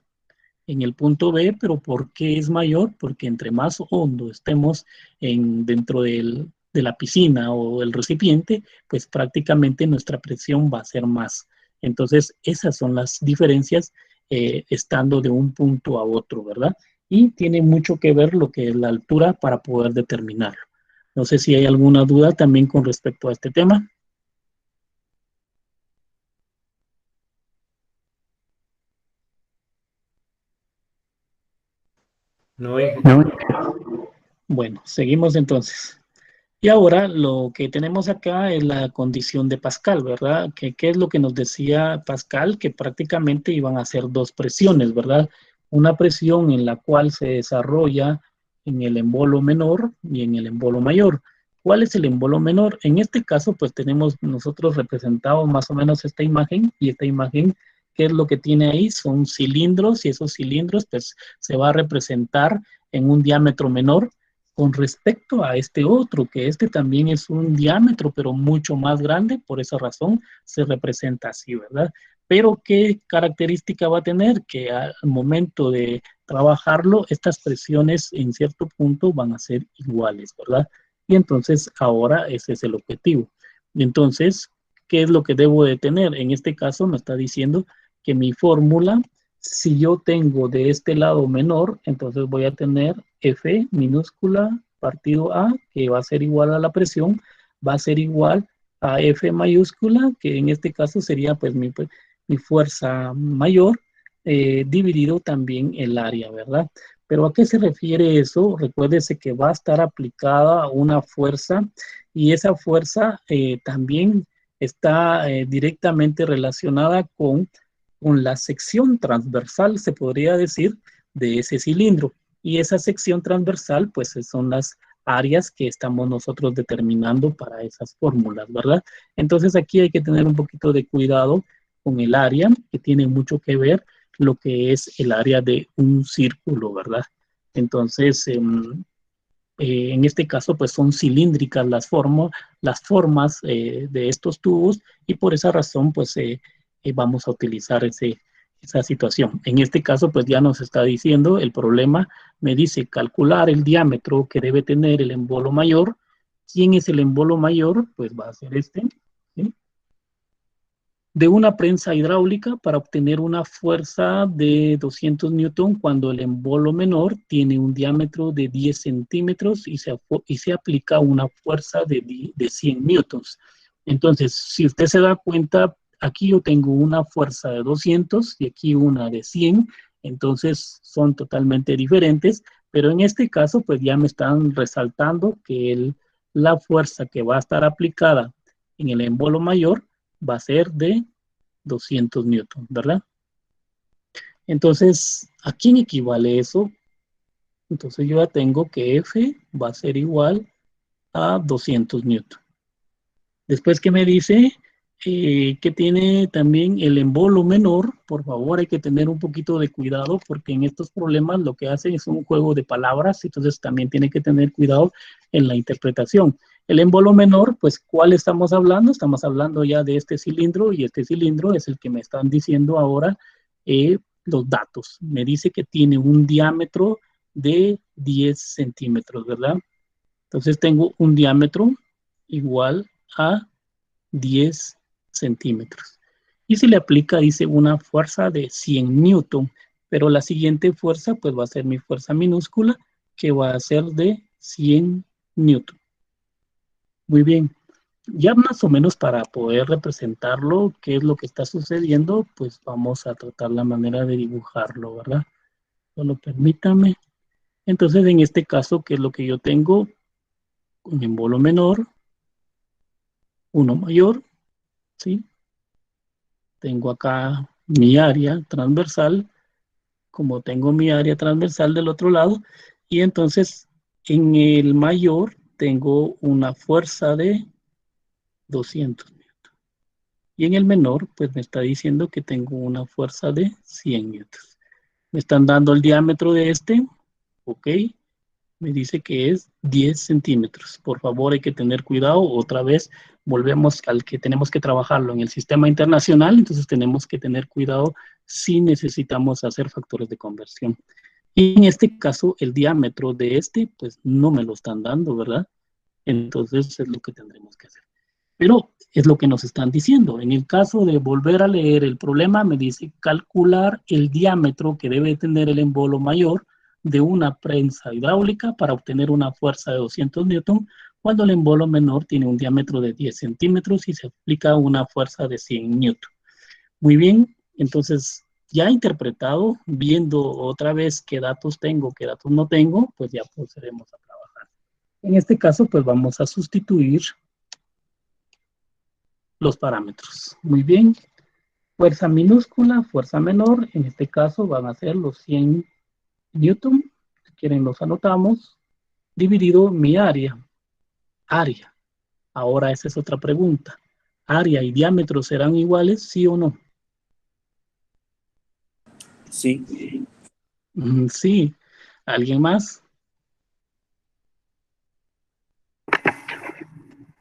en el punto B, pero ¿por qué es mayor? Porque entre más hondo estemos dentro de la piscina o el recipiente, pues prácticamente nuestra presión va a ser más. Entonces, esas son las diferencias estando de un punto a otro, ¿verdad? Y tiene mucho que ver lo que es la altura para poder determinarlo. No sé si hay alguna duda también con respecto a este tema. No, hijo. ¿No? Bueno, seguimos entonces. Y ahora lo que tenemos acá es la condición de Pascal, ¿verdad? ¿Qué es lo que nos decía Pascal? Que prácticamente iban a ser dos presiones, ¿verdad? Una presión en la cual se desarrolla en el embolo menor y en el embolo mayor. ¿Cuál es el embolo menor? En este caso, pues tenemos nosotros representado más o menos esta imagen, y esta imagen, ¿qué es lo que tiene ahí? Son cilindros, y esos cilindros, pues se va a representar en un diámetro menor con respecto a este otro, que este también es un diámetro, pero mucho más grande, por esa razón se representa así, ¿verdad? Pero ¿qué característica va a tener? Que al momento de trabajarlo, estas presiones en cierto punto van a ser iguales, ¿verdad? Y entonces ahora ese es el objetivo. Entonces, ¿qué es lo que debo de tener? En este caso me está diciendo que mi fórmula, si yo tengo de este lado menor, entonces voy a tener F minúscula partido A, que va a ser igual a la presión, va a ser igual a F mayúscula, que en este caso sería pues mi fuerza mayor, dividido también el área, ¿verdad? Pero ¿a qué se refiere eso? Recuérdese que va a estar aplicada una fuerza, y esa fuerza también está directamente relacionada con la sección transversal, se podría decir, de ese cilindro. Y esa sección transversal, pues son las áreas que estamos nosotros determinando para esas fórmulas, ¿verdad? Entonces aquí hay que tener un poquito de cuidado con el área, que tiene mucho que ver lo que es el área de un círculo, ¿verdad? Entonces, en este caso, pues son cilíndricas las formas de estos tubos, y por esa razón, pues vamos a utilizar esa situación. En este caso, pues ya nos está diciendo el problema, me dice calcular el diámetro que debe tener el embolo mayor. ¿Quién es el embolo mayor? Pues va a ser este, ¿sí? De una prensa hidráulica para obtener una fuerza de 200 newton cuando el embolo menor tiene un diámetro de 10 centímetros y se aplica una fuerza de 100 newtons. Entonces, si usted se da cuenta, aquí yo tengo una fuerza de 200 y aquí una de 100, entonces son totalmente diferentes, pero en este caso pues ya me están resaltando que la fuerza que va a estar aplicada en el embolo mayor va a ser de 200 newton, ¿verdad? Entonces, ¿a quién equivale eso? Entonces yo ya tengo que F va a ser igual a 200 newton. Después que me dice que tiene también el embolo menor, por favor hay que tener un poquito de cuidado, porque en estos problemas lo que hacen es un juego de palabras, entonces también tiene que tener cuidado en la interpretación. El émbolo menor, pues, ¿cuál estamos hablando? Estamos hablando ya de este cilindro, y este cilindro es el que me están diciendo ahora los datos. Me dice que tiene un diámetro de 10 centímetros, ¿verdad? Entonces tengo un diámetro igual a 10 centímetros. Y se le aplica, dice, una fuerza de 100 newton, pero la siguiente fuerza, pues, va a ser mi fuerza minúscula, que va a ser de 100 newton. Muy bien. Ya más o menos para poder representarlo, qué es lo que está sucediendo, pues vamos a tratar la manera de dibujarlo, ¿verdad? Solo permítame. Entonces, en este caso, ¿qué es lo que yo tengo? Un émbolo menor, uno mayor, ¿sí? Tengo acá mi área transversal, como tengo mi área transversal del otro lado, y entonces en el mayor tengo una fuerza de 200. Y en el menor, pues me está diciendo que tengo una fuerza de 100 newtons. Me están dando el diámetro de este, ok, me dice que es 10 centímetros. Por favor, hay que tener cuidado. Otra vez, volvemos al que tenemos que trabajarlo en el sistema internacional, entonces tenemos que tener cuidado si necesitamos hacer factores de conversión. Y en este caso, el diámetro de este, pues no me lo están dando, ¿verdad? Entonces es lo que tendremos que hacer. Pero es lo que nos están diciendo. En el caso de volver a leer el problema, me dice calcular el diámetro que debe tener el embolo mayor de una prensa hidráulica para obtener una fuerza de 200 newton, cuando el embolo menor tiene un diámetro de 10 centímetros y se aplica una fuerza de 100 newton. Muy bien, entonces ya interpretado, viendo otra vez qué datos tengo, qué datos no tengo, pues ya procedemos a trabajar. En este caso, pues vamos a sustituir los parámetros. Muy bien. Fuerza minúscula, fuerza menor, en este caso van a ser los 100 newton, si quieren los anotamos, dividido mi área. Área. Ahora esa es otra pregunta. ¿Área y diámetro serán iguales, sí o no? Sí. Sí. ¿Alguien más?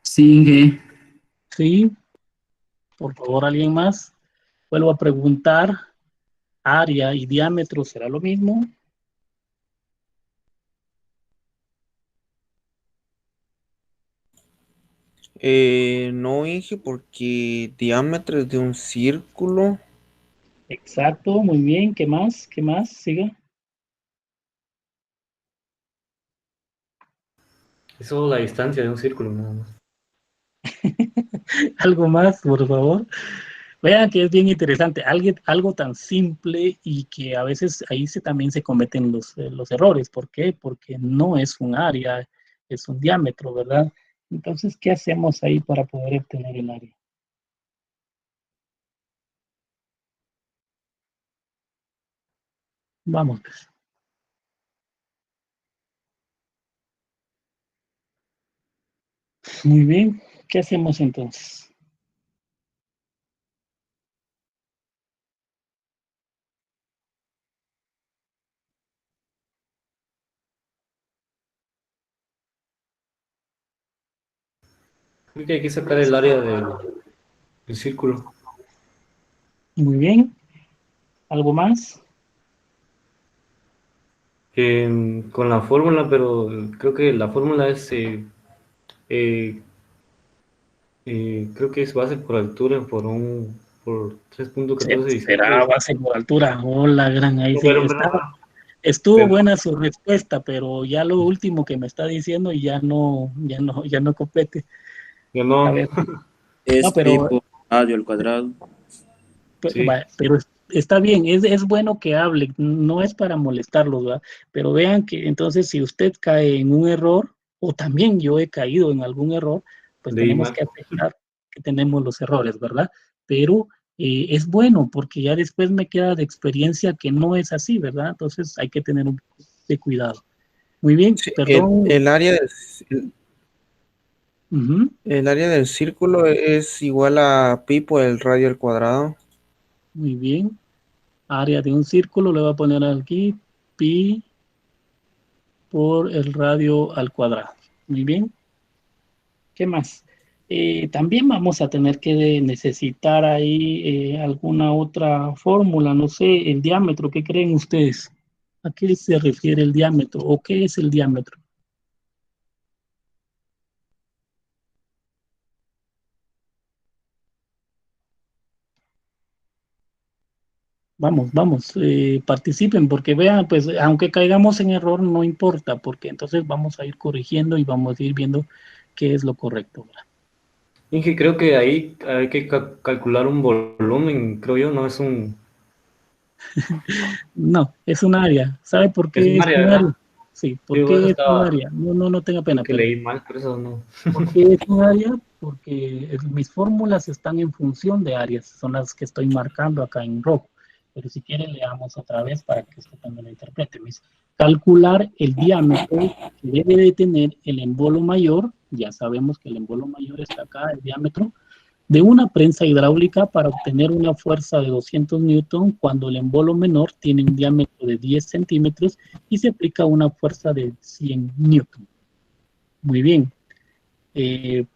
Sí, Sí. Por favor, ¿alguien más? Vuelvo a preguntar. ¿Área y diámetro será lo mismo? No, Inge, porque diámetro es de un círculo. Exacto, muy bien. ¿Qué más? ¿Qué más? Siga. es solo la distancia de un círculo, nada más. Algo más, por favor. Vean que es bien interesante, algo tan simple y que a veces ahí también se cometen los errores. ¿Por qué? Porque no es un área, es un diámetro, ¿verdad? Entonces, ¿qué hacemos ahí para poder obtener el área? Vamos, pues. Muy bien, ¿qué hacemos entonces? Creo que hay que sacar el área del círculo. Muy bien, ¿algo más? Con la fórmula, pero creo que la fórmula es, creo que es base por altura por 3.1417. Será base por altura. Hola, gran, ahí sí está. Estuvo Pero buena su respuesta, pero ya lo último que me está diciendo ya no compete. yo A no, ver, no, Es pi pero por radio al cuadrado. sí, Pero está bien, es bueno que hable, no es para molestarlos, ¿verdad? Pero vean que entonces si usted cae en un error, o también yo he caído en algún error, pues de tenemos igual. que aceptar que tenemos los errores, ¿verdad? Pero es bueno porque ya después me queda de experiencia que no es así, ¿verdad? Entonces hay que tener un poco de cuidado. Muy bien, Sí, perdón. Ujú, el área del círculo es igual a pi por el radio al cuadrado. muy bien. Área de un círculo, le voy a poner aquí pi por el radio al cuadrado. Muy bien. ¿Qué más? También vamos a tener que necesitar ahí alguna otra fórmula, no sé, el diámetro, ¿qué creen ustedes? ¿A qué se refiere el diámetro o qué es el diámetro? Vamos, participen porque vean, pues aunque caigamos en error no importa, porque entonces vamos a ir corrigiendo y vamos a ir viendo qué es lo correcto, ¿verdad? Inge, creo que ahí hay que calcular un volumen, creo yo, no es No, es un área. ¿Sabe por es qué un es área, un ¿verdad? área? Sí, ¿por Digo, eso qué es un estaba, área? No tenga creo pena, que pero leí mal, por eso no. ¿por qué es un área? Porque mis fórmulas están en función de áreas, son las que estoy marcando acá en rojo. Pero si quieren, leamos otra vez para que usted también lo interprete. Calcular el diámetro que debe de tener el embolo mayor, ya sabemos que el embolo mayor está acá, el diámetro, de una prensa hidráulica para obtener una fuerza de 200 newton cuando el embolo menor tiene un diámetro de 10 centímetros y se aplica una fuerza de 100 newton. Muy bien.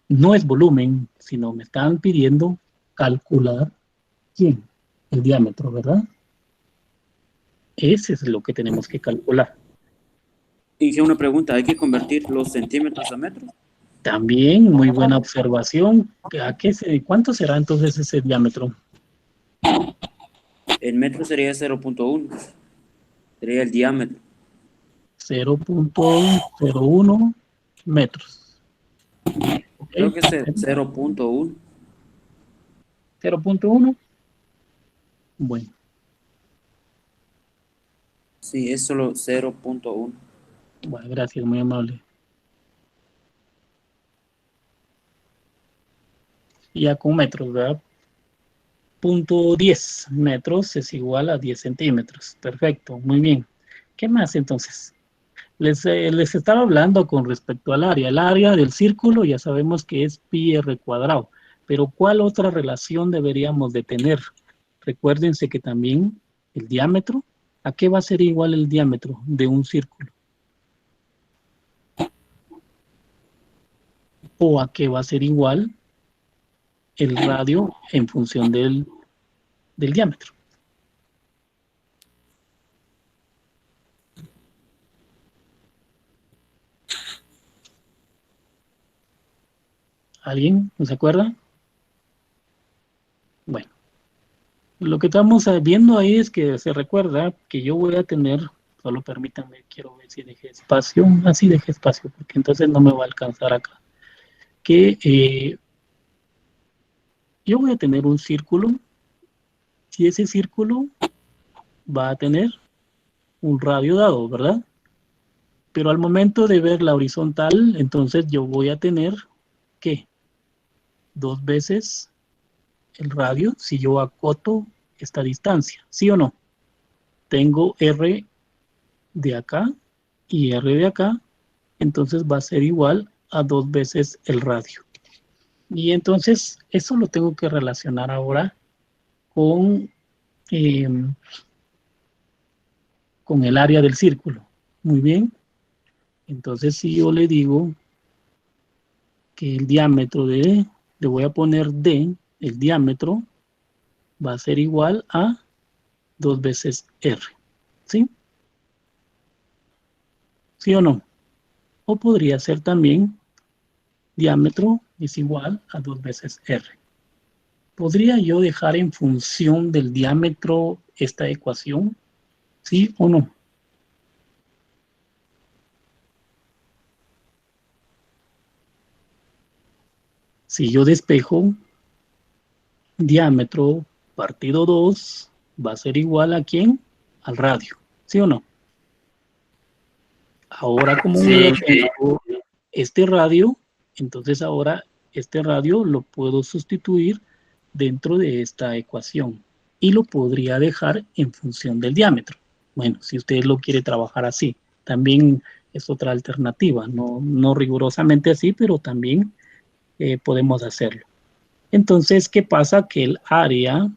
No es volumen, sino me están pidiendo calcular quién, el diámetro, ¿verdad? Ese es lo que tenemos que calcular. Inge, una pregunta, ¿hay que convertir los centímetros a metros? También, muy buena observación. ¿Cuánto será entonces ese diámetro? En metros sería 0.1, sería el diámetro. 0.01 metros. ¿Ok? Creo que es 0.1. 0.1. Bueno, Sí, es solo 0.1. bueno, gracias, muy amable. Y ya con metros, ¿verdad? 0.10 metros es igual a 10 centímetros. Perfecto, muy bien. ¿Qué más entonces? Les estaba hablando con respecto al área. El área del círculo ya sabemos que es pi r cuadrado, pero ¿cuál otra relación deberíamos de tener? Recuérdense que también el diámetro, ¿a qué va a ser igual el diámetro de un círculo? ¿O a qué va a ser igual el radio en función del diámetro? ¿Alguien no se acuerda? Bueno. Lo que estamos viendo ahí es que se recuerda que yo voy a tener, solo permítanme, quiero ver si dejé espacio, así dejé espacio, porque entonces no me va a alcanzar acá, que yo voy a tener un círculo, y ese círculo va a tener un radio dado, ¿verdad? Pero al momento de ver la horizontal, entonces yo voy a tener, ¿qué? 2 veces el radio si yo acoto esta distancia, ¿sí o no? Tengo R de acá y R de acá, entonces va a ser igual a 2 veces el radio. Y entonces eso lo tengo que relacionar ahora con, eh, con el área del círculo. Muy bien. Entonces si yo le digo que el diámetro le voy a poner D, el diámetro va a ser igual a 2 veces R. ¿Sí? ¿Sí o no? O podría ser también diámetro es igual a 2 veces R. ¿Podría yo dejar en función del diámetro esta ecuación? ¿Sí o no? Si yo despejo, diámetro partido 2 va a ser igual a ¿quién? Al radio. ¿Sí o no? Ahora como yo tengo este radio, entonces ahora este radio lo puedo sustituir dentro de esta ecuación y lo podría dejar en función del diámetro. Bueno, si usted lo quiere trabajar así, también es otra alternativa, no rigurosamente así, pero también podemos hacerlo. Entonces, ¿qué pasa? Que el área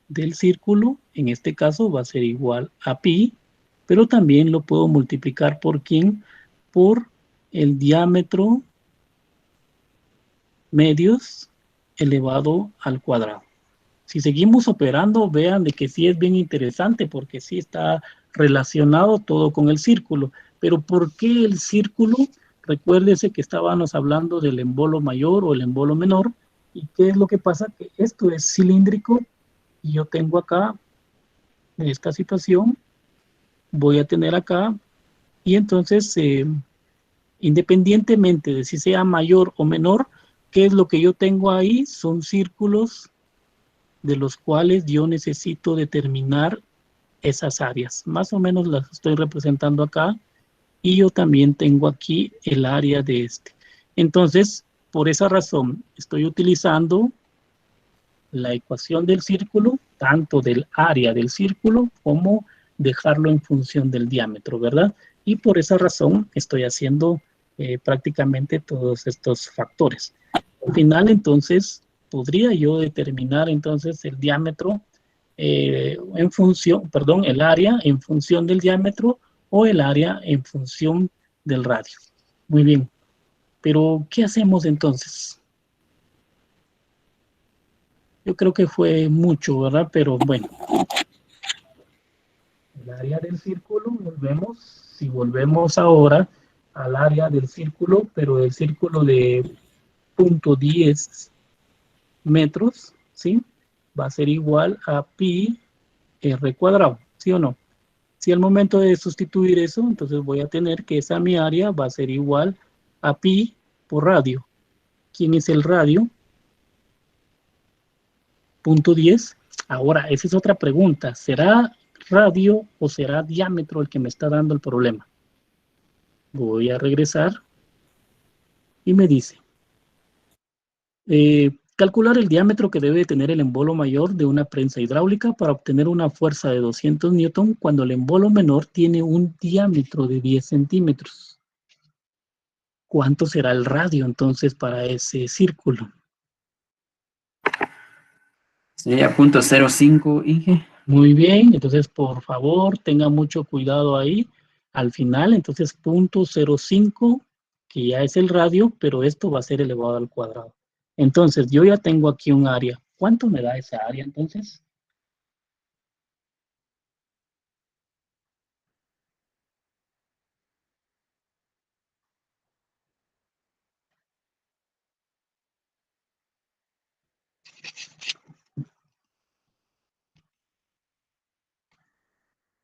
del círculo, en este caso, va a ser igual a pi, pero también lo puedo multiplicar por quién, por el diámetro medios elevado al cuadrado. Si seguimos operando, vean de que sí es bien interesante porque sí está relacionado todo con el círculo. Pero ¿por qué el círculo? Recuérdese que estábamos hablando del embolo mayor o el embolo menor. ¿Y qué es lo que pasa? Que esto es cilíndrico y yo tengo acá, en esta situación, voy a tener acá, y entonces, independientemente de si sea mayor o menor, ¿qué es lo que yo tengo ahí? Son círculos de los cuales yo necesito determinar esas áreas. Más o menos las estoy representando acá, y yo también tengo aquí el área de este. Entonces, por esa razón, estoy utilizando la ecuación del círculo, tanto del área del círculo como dejarlo en función del diámetro, ¿verdad? Y por esa razón estoy haciendo prácticamente todos estos factores. Al final, entonces, podría yo determinar entonces el diámetro en función, perdón, el área en función del diámetro o el área en función del radio. Muy bien. Pero, ¿qué hacemos entonces? Yo creo que fue mucho, ¿verdad? Pero bueno. El área del círculo, volvemos. Si volvemos ahora al área del círculo, pero del círculo de 0.10 metros, ¿sí? Va a ser igual a pi r cuadrado, ¿sí o no? Si al momento de sustituir eso, entonces voy a tener que esa mi área va a ser igual a pi por radio. ¿Quién es el radio? 0.10. Ahora, esa es otra pregunta. ¿Será radio o será diámetro el que me está dando el problema? Voy a regresar y me dice, calcular el diámetro que debe tener el embolo mayor de una prensa hidráulica para obtener una fuerza de 200 newton cuando el embolo menor tiene un diámetro de 10 centímetros. ¿Cuánto será el radio entonces para ese círculo? Sería 0.05, Inge. Muy bien, entonces por favor tenga mucho cuidado ahí. Al final, entonces 0.05, que ya es el radio, pero esto va a ser elevado al cuadrado. Entonces yo ya tengo aquí un área. ¿Cuánto me da esa área entonces?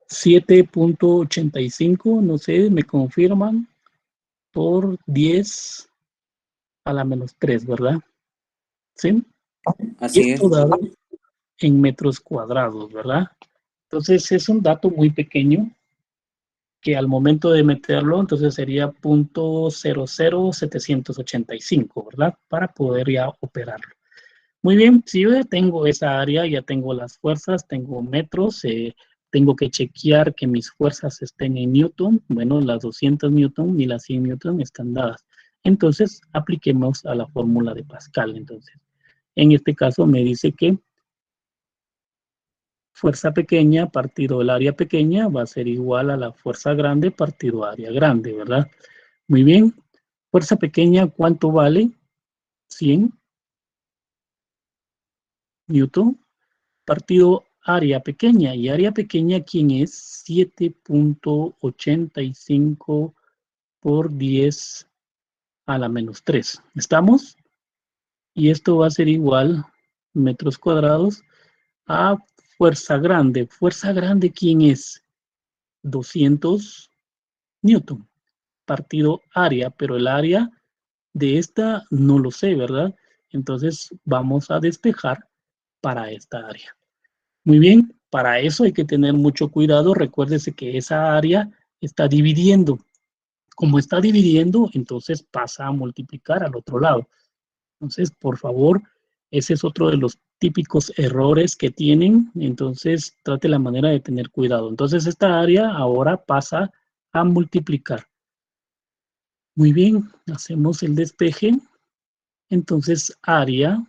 $7.85, no sé, me confirman, por 10 a la menos 3, ¿verdad? ¿Sí? Y Así es. esto dado en metros cuadrados, ¿verdad? Entonces es un dato muy pequeño que al momento de meterlo, entonces sería 0.00785, ¿verdad? Para poder ya operarlo. Muy bien, si yo ya tengo esa área, ya tengo las fuerzas, tengo metros, tengo que chequear que mis fuerzas estén en Newton. Bueno, las 200 Newton y las 100 Newton están dadas. Entonces, apliquemos a la fórmula de Pascal. Entonces, en este caso me dice que fuerza pequeña partido el área pequeña va a ser igual a la fuerza grande partido área grande, ¿verdad? Muy bien. Fuerza pequeña, ¿cuánto vale? 100 Newton. Partido área pequeña. ¿Y área pequeña quién es? 7.85 por 10 a la menos 3. ¿Estamos? Y esto va a ser igual, metros cuadrados, a fuerza grande. ¿Fuerza grande quién es? 200 Newton. Partido área, pero el área de esta no lo sé, ¿verdad? Entonces vamos a despejar para esta área. Muy bien, para eso hay que tener mucho cuidado. Recuérdese que esa área está dividiendo. Como está dividiendo, entonces pasa a multiplicar al otro lado. Entonces, por favor, ese es otro de los típicos errores que tienen. Entonces, trate la manera de tener cuidado. Entonces, esta área ahora pasa a multiplicar. Muy bien, hacemos el despeje. Entonces, área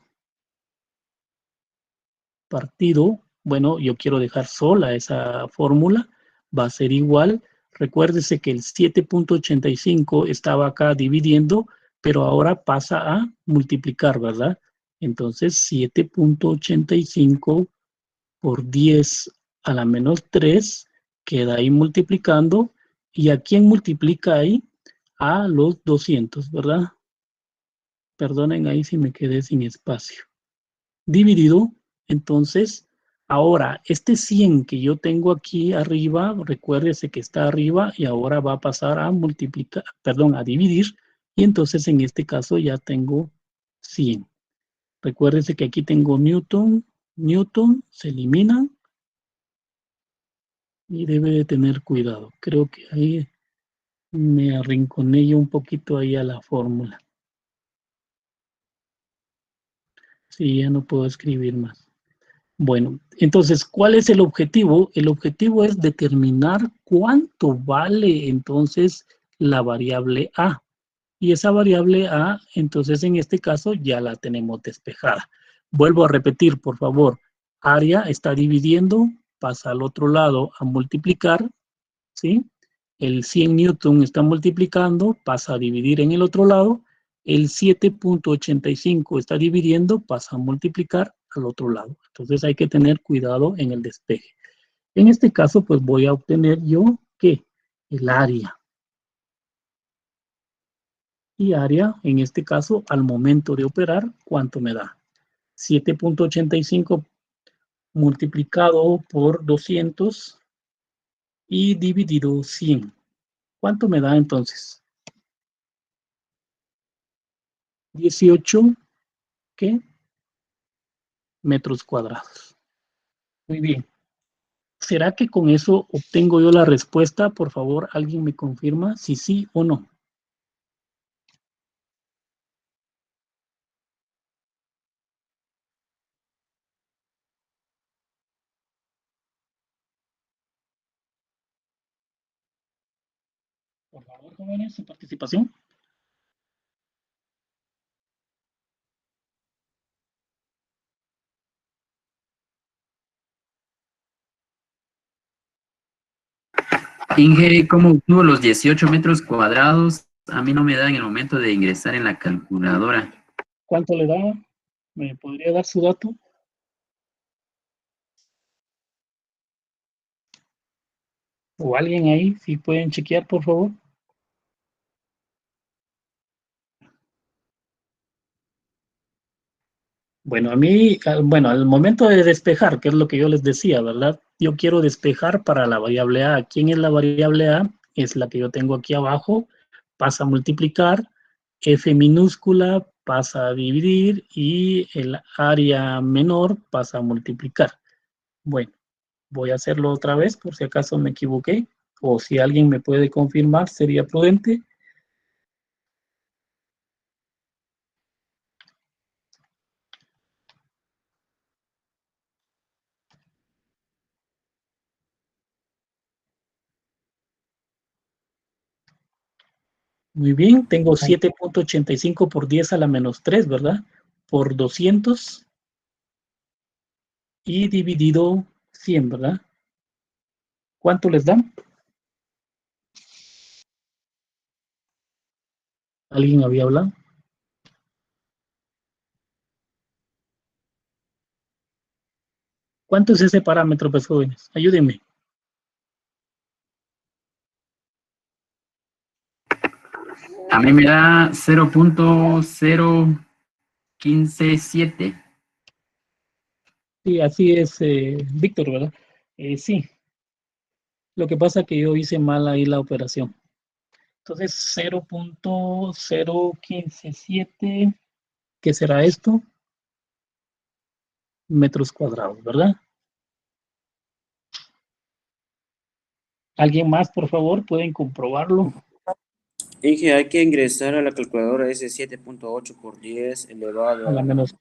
partido, bueno, yo quiero dejar sola esa fórmula, va a ser igual. Recuérdese que el 7.85 estaba acá dividiendo, pero ahora pasa a multiplicar, ¿verdad? Entonces 7.85 por 10 a la menos 3 queda ahí multiplicando. ¿Y a quién multiplica ahí? A los 200, ¿verdad? Perdonen ahí si me quedé sin espacio. Dividido, entonces, ahora, este 100 que yo tengo aquí arriba, recuérdese que está arriba y ahora va a pasar a multiplicar, perdón, a dividir, y entonces en este caso ya tengo 100. Recuérdese que aquí tengo Newton, se eliminan y debe de tener cuidado. Creo que ahí me arrinconé yo un poquito ahí a la fórmula. Sí, ya no puedo escribir más. Bueno, entonces, ¿cuál es el objetivo? El objetivo es determinar cuánto vale entonces la variable A. Y esa variable A, entonces en este caso ya la tenemos despejada. Vuelvo a repetir, por favor. Área está dividiendo, pasa al otro lado a multiplicar, ¿sí? El 100 newton está multiplicando, pasa a dividir en el otro lado. El 7.85 está dividiendo, pasa a multiplicar al otro lado. Entonces hay que tener cuidado en el despeje. En este caso, pues voy a obtener yo, ¿qué? El área. Y área, en este caso, al momento de operar, ¿cuánto me da? 7.85 multiplicado por 200 y dividido 100. ¿Cuánto me da entonces? 18, ¿qué? Metros cuadrados. Muy bien. ¿Será que con eso obtengo yo la respuesta? Por favor, ¿alguien me confirma si sí o no? Por favor, jóvenes, su participación. Inge, ¿cómo obtuvo los 18 metros cuadrados? A mí no me da en el momento de ingresar en la calculadora. ¿Cuánto le da? ¿Me podría dar su dato? ¿O alguien ahí? Si pueden chequear, por favor. Bueno, a mí, bueno, al momento de despejar, que es lo que yo les decía, ¿verdad? Yo quiero despejar para la variable A. ¿Quién es la variable A? Es la que yo tengo aquí abajo. Pasa a multiplicar, F minúscula pasa a dividir y el área menor pasa a multiplicar. Bueno, voy a hacerlo otra vez por si acaso me equivoqué o si alguien me puede confirmar, sería prudente. Muy bien, tengo 7.85 por 10 a la menos 3, ¿verdad? Por 200 y dividido 100, ¿verdad? ¿Cuánto les dan? ¿Alguien había hablado? ¿Cuánto es ese parámetro, pues, jóvenes? Ayúdenme. A mí me da 0.0157. Sí, así es, Víctor, ¿verdad? Sí. Lo que pasa es que yo hice mal ahí la operación. Entonces, 0.0157, ¿qué será esto? Metros cuadrados, ¿verdad? ¿Alguien más, por favor? ¿Pueden comprobarlo? Inge, hay que ingresar a la calculadora ese 7.8 por 10 elevado A la a... menos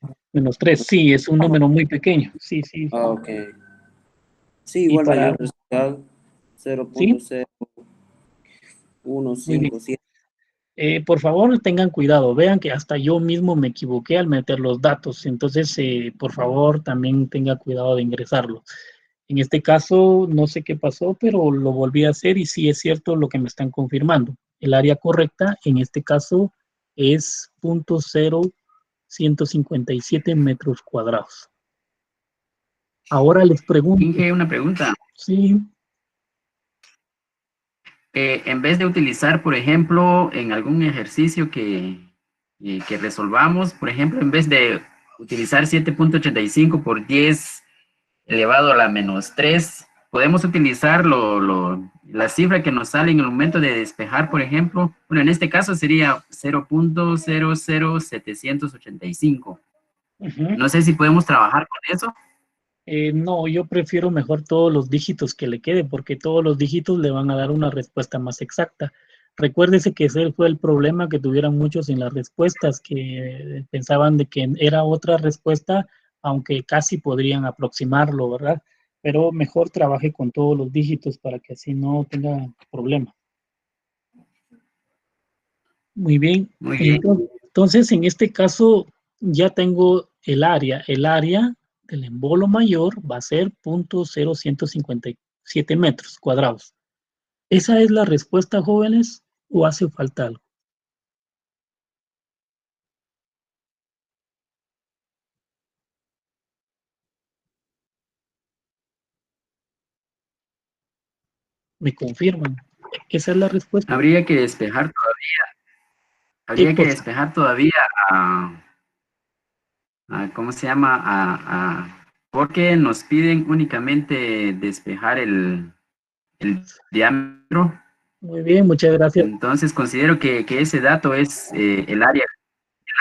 3. Sí, es un número muy pequeño. Sí, sí. Ah, ok. Sí, Y igual me dio para, el resultado sí, muy bien. 0.0157. Por favor, tengan cuidado. Vean que hasta yo mismo me equivoqué al meter los datos. Entonces, por favor, también tenga cuidado de ingresarlo. En este caso, no sé qué pasó, pero lo volví a hacer y sí es cierto lo que me están confirmando. El área correcta, en este caso, es 0.0157 metros cuadrados. Ahora les pregunto. Inge, una pregunta. Sí. En vez de utilizar, por ejemplo, en algún ejercicio que resolvamos, por ejemplo, en vez de utilizar 7.85 por 10 elevado a la menos 3, podemos utilizar la cifra que nos sale en el momento de despejar, por ejemplo. Bueno, en este caso sería 0.00785. No sé si podemos trabajar con eso. No, yo prefiero mejor todos los dígitos que le quede, porque todos los dígitos le van a dar una respuesta más exacta. Recuérdese que ese fue el problema que tuvieron muchos en las respuestas, que pensaban de que era otra respuesta, aunque casi podrían aproximarlo, ¿verdad? Pero mejor trabaje con todos los dígitos para que así no tenga problema. Muy bien. Muy bien. Entonces, en este caso, ya tengo el área. El área del embolo mayor va a ser 0.0157 metros cuadrados. ¿Esa es la respuesta, jóvenes, o hace falta algo? ¿Me confirman? ¿Esa es la respuesta? Habría que despejar todavía. Habría que despejar todavía ¿cómo se llama? Porque nos piden únicamente despejar el diámetro. Muy bien, muchas gracias. Entonces considero que ese dato es el área,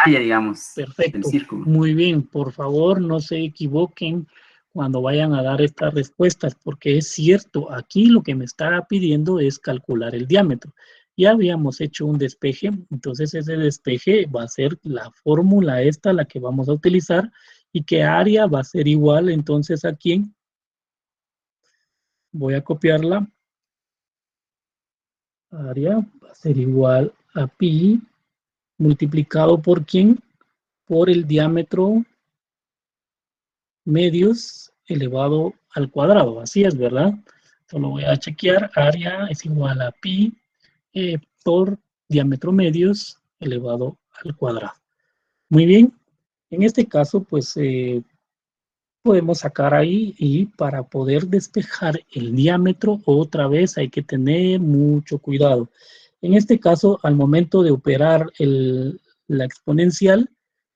digamos, Perfecto. del círculo. Muy bien, por favor, no se equivoquen cuando vayan a dar estas respuestas, porque es cierto, aquí lo que me está pidiendo es calcular el diámetro. Ya habíamos hecho un despeje, entonces ese despeje va a ser la fórmula esta, la que vamos a utilizar, y que área va a ser igual, entonces aquí voy a copiarla. Área va a ser igual a pi multiplicado por ¿quién? Por el diámetro medios elevado al cuadrado. Así es, ¿verdad? Solo voy a chequear. Área es igual a pi por diámetro medios elevado al cuadrado. Muy bien. En este caso, pues podemos sacar ahí, y para poder despejar el diámetro otra vez hay que tener mucho cuidado. En este caso, al momento de operar la exponencial,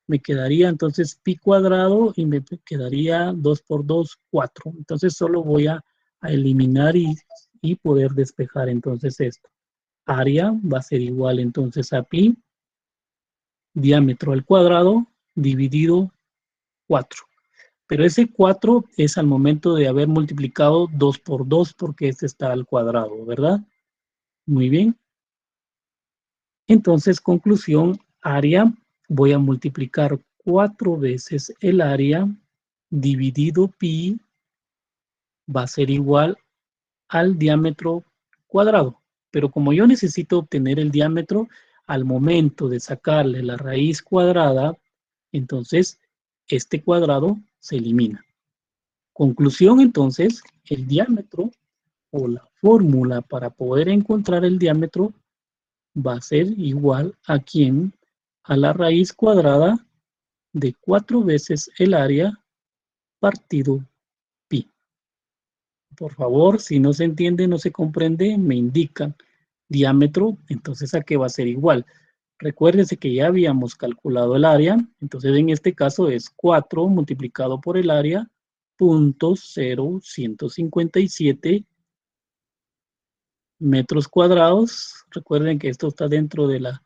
me quedaría entonces pi cuadrado y me quedaría 2 por 2, 4. Entonces solo voy a eliminar y poder despejar entonces esto. Área va a ser igual entonces a pi, diámetro al cuadrado, dividido 4. Pero ese 4 es al momento de haber multiplicado 2 por 2, porque este está al cuadrado, ¿verdad? Muy bien. Entonces, conclusión, área, voy a multiplicar 4 veces el área dividido pi, va a ser igual al diámetro cuadrado. Pero como yo necesito obtener el diámetro, al momento de sacarle la raíz cuadrada, entonces este cuadrado se elimina. Conclusión, entonces, el diámetro o la fórmula para poder encontrar el diámetro va a ser igual a ¿quién? A la raíz cuadrada de 4 veces el área partido pi. Por favor, si no se entiende, no se comprende, me indican diámetro, entonces ¿a qué va a ser igual? Recuérdese que ya habíamos calculado el área, entonces en este caso es 4 multiplicado por el área, 0.0157 metros cuadrados. Recuerden que esto está dentro de la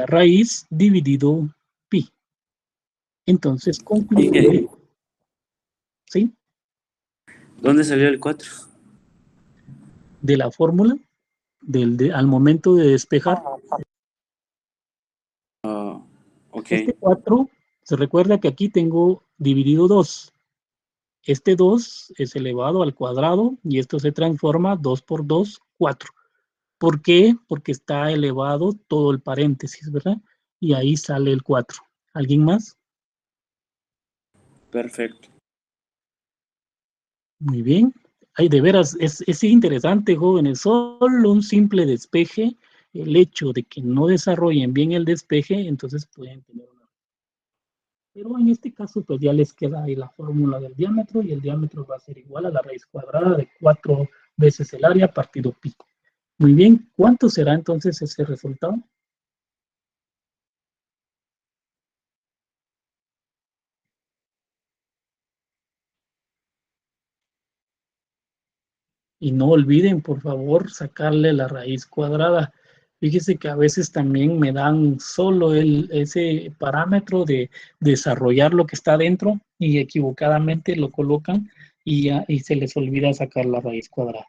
raíz dividido pi. Entonces, concluye. ¿Sí? ¿Dónde salió el 4? De la fórmula, al momento de despejar. Okay. Este 4, se recuerda que aquí tengo dividido 2. Este 2 es elevado al cuadrado y esto se transforma 2 por 2, 4. ¿Por qué? Porque está elevado todo el paréntesis, ¿verdad? Y ahí sale el 4. ¿Alguien más? Perfecto. Muy bien. Ay, de veras, es interesante, jóvenes. Solo un simple despeje el hecho de que no desarrollen bien el despeje, entonces pueden tener una. Pero en este caso, pues ya les queda ahí la fórmula del diámetro, y el diámetro va a ser igual a la raíz cuadrada de 4 veces el área partido pi. Muy bien, ¿cuánto será entonces ese resultado? Y no olviden, por favor, sacarle la raíz cuadrada. Fíjese que a veces también me dan solo ese parámetro de desarrollar lo que está dentro y equivocadamente lo colocan y se les olvida sacar la raíz cuadrada.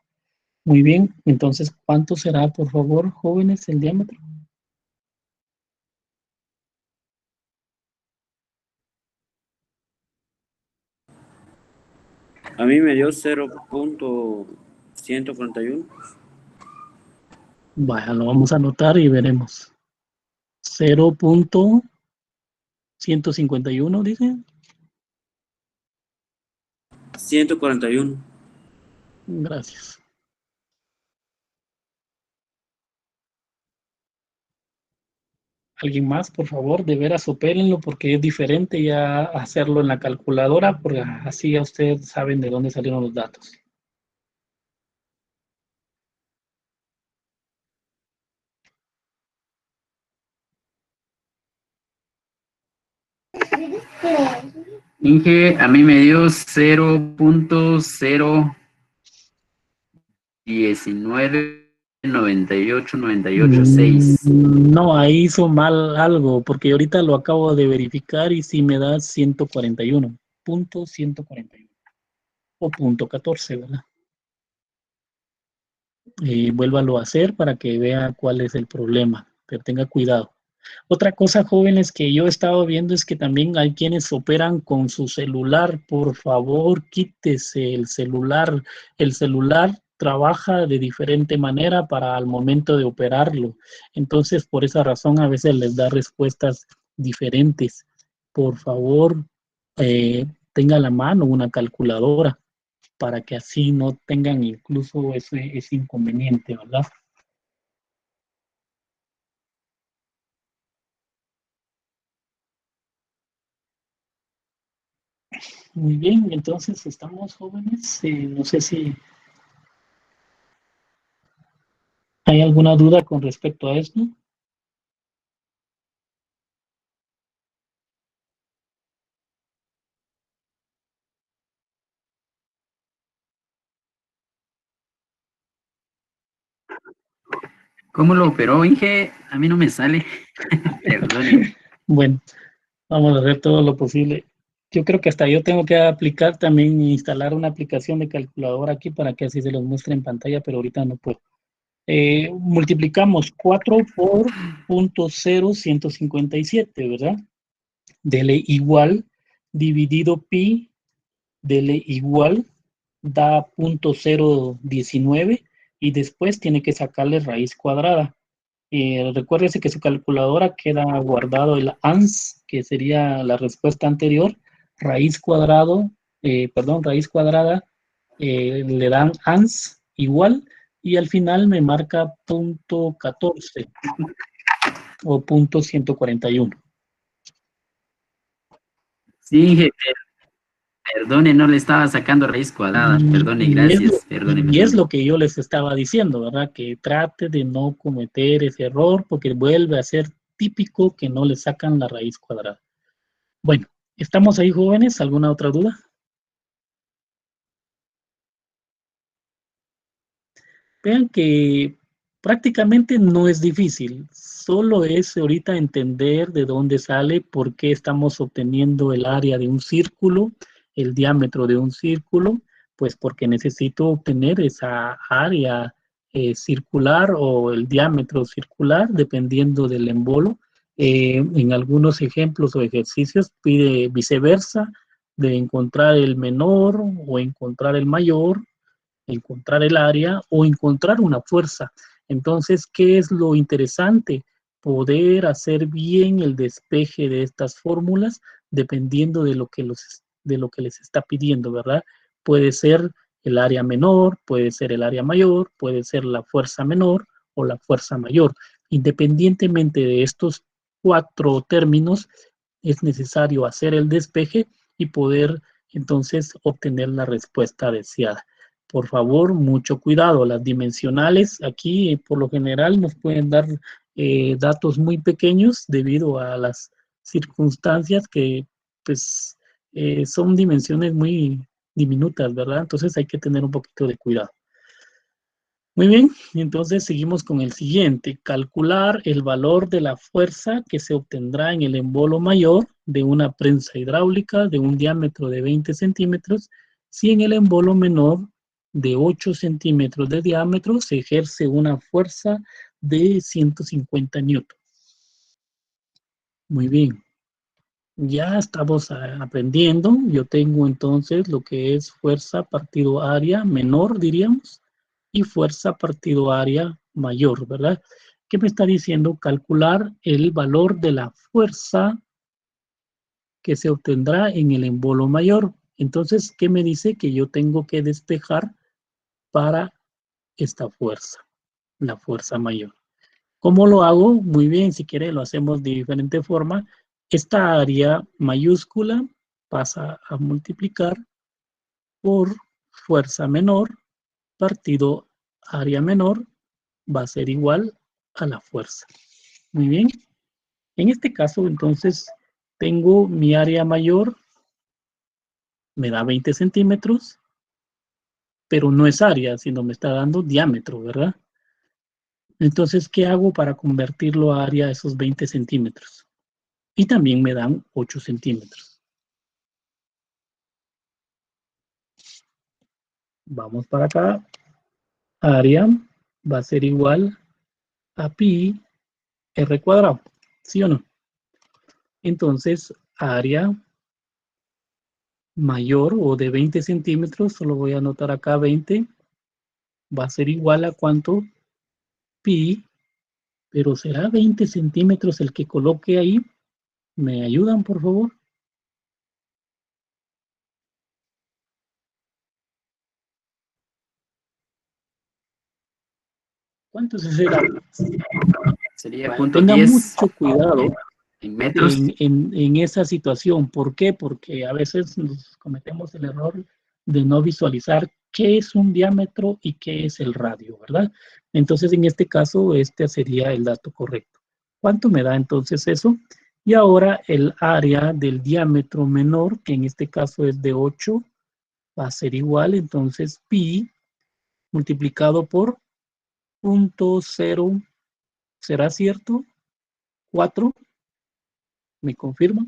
Muy bien, entonces, ¿cuánto será, por favor, jóvenes, el diámetro? A mí me dio 0.141. Vaya, lo vamos a anotar y veremos. 0.151, dice. 141. Gracias. ¿Alguien más, por favor? De veras, opérenlo porque es diferente ya hacerlo en la calculadora, porque así ya ustedes saben de dónde salieron los datos. Inge, a mí me dio 0.0199898.6. No, ahí hizo mal algo, porque ahorita lo acabo de verificar y sí me da 141, punto 141, o punto 14, ¿verdad? Vuélvalo a hacer para que vea cuál es el problema, pero tenga cuidado. Otra cosa, jóvenes, que yo he estado viendo es que también hay quienes operan con su celular. Por favor, quítese el celular. El celular trabaja de diferente manera para al momento de operarlo. Entonces, por esa razón, a veces les da respuestas diferentes. Por favor, tenga a la mano una calculadora para que así no tengan incluso ese inconveniente, ¿verdad? Muy bien, entonces estamos jóvenes. No sé si hay alguna duda con respecto a esto. ¿Cómo lo operó, Inge? A mí no me sale. Perdone. Bueno, vamos a hacer todo lo posible. Yo creo que hasta yo tengo que aplicar también, instalar una aplicación de calculadora aquí para que así se los muestre en pantalla, pero ahorita no puedo. Multiplicamos 4 por 0.0157, ¿verdad? Dele igual, dividido pi, dele igual, da 0.019 y después tiene que sacarle raíz cuadrada. Recuérdese que su calculadora queda guardado el ANS, que sería la respuesta anterior, raíz cuadrada, le dan ANS igual, y al final me marca 0.14 o 0.141. Sí, Inge, perdone, no le estaba sacando raíz cuadrada. Perdone, gracias. Y es lo que yo les estaba diciendo, ¿verdad? Que trate de no cometer ese error porque vuelve a ser típico que no le sacan la raíz cuadrada. Bueno, ¿estamos ahí, jóvenes? ¿Alguna otra duda? Vean que prácticamente no es difícil, solo es ahorita entender de dónde sale, por qué estamos obteniendo el área de un círculo, el diámetro de un círculo, pues porque necesito obtener esa área circular o el diámetro circular, dependiendo del embolo. En algunos ejemplos o ejercicios pide viceversa, de encontrar el menor o encontrar el mayor, encontrar el área o encontrar una fuerza. Entonces, ¿qué es lo interesante? Poder hacer bien el despeje de estas fórmulas dependiendo de lo que les está pidiendo, ¿verdad? Puede ser el área menor, puede ser el área mayor, puede ser la fuerza menor o la fuerza mayor. Independientemente de estos 4 términos, es necesario hacer el despeje y poder entonces obtener la respuesta deseada. Por favor, mucho cuidado. Las dimensionales aquí por lo general nos pueden dar datos muy pequeños debido a las circunstancias que pues son dimensiones muy diminutas, ¿verdad? Entonces hay que tener un poquito de cuidado. Muy bien, entonces seguimos con el siguiente. Calcular el valor de la fuerza que se obtendrá en el embolo mayor de una prensa hidráulica de un diámetro de 20 centímetros si en el embolo menor de 8 centímetros de diámetro se ejerce una fuerza de 150 newtons. Muy bien. Ya estamos aprendiendo. Yo tengo entonces lo que es fuerza partido área menor, diríamos, y fuerza partido área mayor, ¿verdad? ¿Qué me está diciendo? Calcular el valor de la fuerza que se obtendrá en el embolo mayor. Entonces, ¿qué me dice? Que yo tengo que despejar para esta fuerza, la fuerza mayor. ¿Cómo lo hago? Muy bien, si quiere lo hacemos de diferente forma. Esta área mayúscula pasa a multiplicar por fuerza menor partido área menor va a ser igual a la fuerza. Muy bien. En este caso, entonces, tengo mi área mayor, me da 20 centímetros, pero no es área, sino me está dando diámetro, ¿verdad? Entonces, ¿qué hago para convertirlo a área esos 20 centímetros? Y también me dan 8 centímetros. Vamos para acá. Área va a ser igual a pi r cuadrado, ¿sí o no? Entonces, área mayor o de 20 centímetros, solo voy a anotar acá 20, va a ser igual a ¿cuánto? Pi, pero ¿será 20 centímetros el que coloque ahí? ¿Me ayudan, por favor? ¿Cuánto será? Sería Vaya, punto tenga 10 mucho cuidado en metros. en esa situación. ¿Por qué? Porque a veces nos cometemos el error de no visualizar qué es un diámetro y qué es el radio, ¿verdad? Entonces, en este caso, este sería el dato correcto. ¿Cuánto me da entonces eso? Y ahora el área del diámetro menor, que en este caso es de 8, va a ser igual, entonces, pi multiplicado por 0.0, ¿será cierto? 4, ¿me confirma?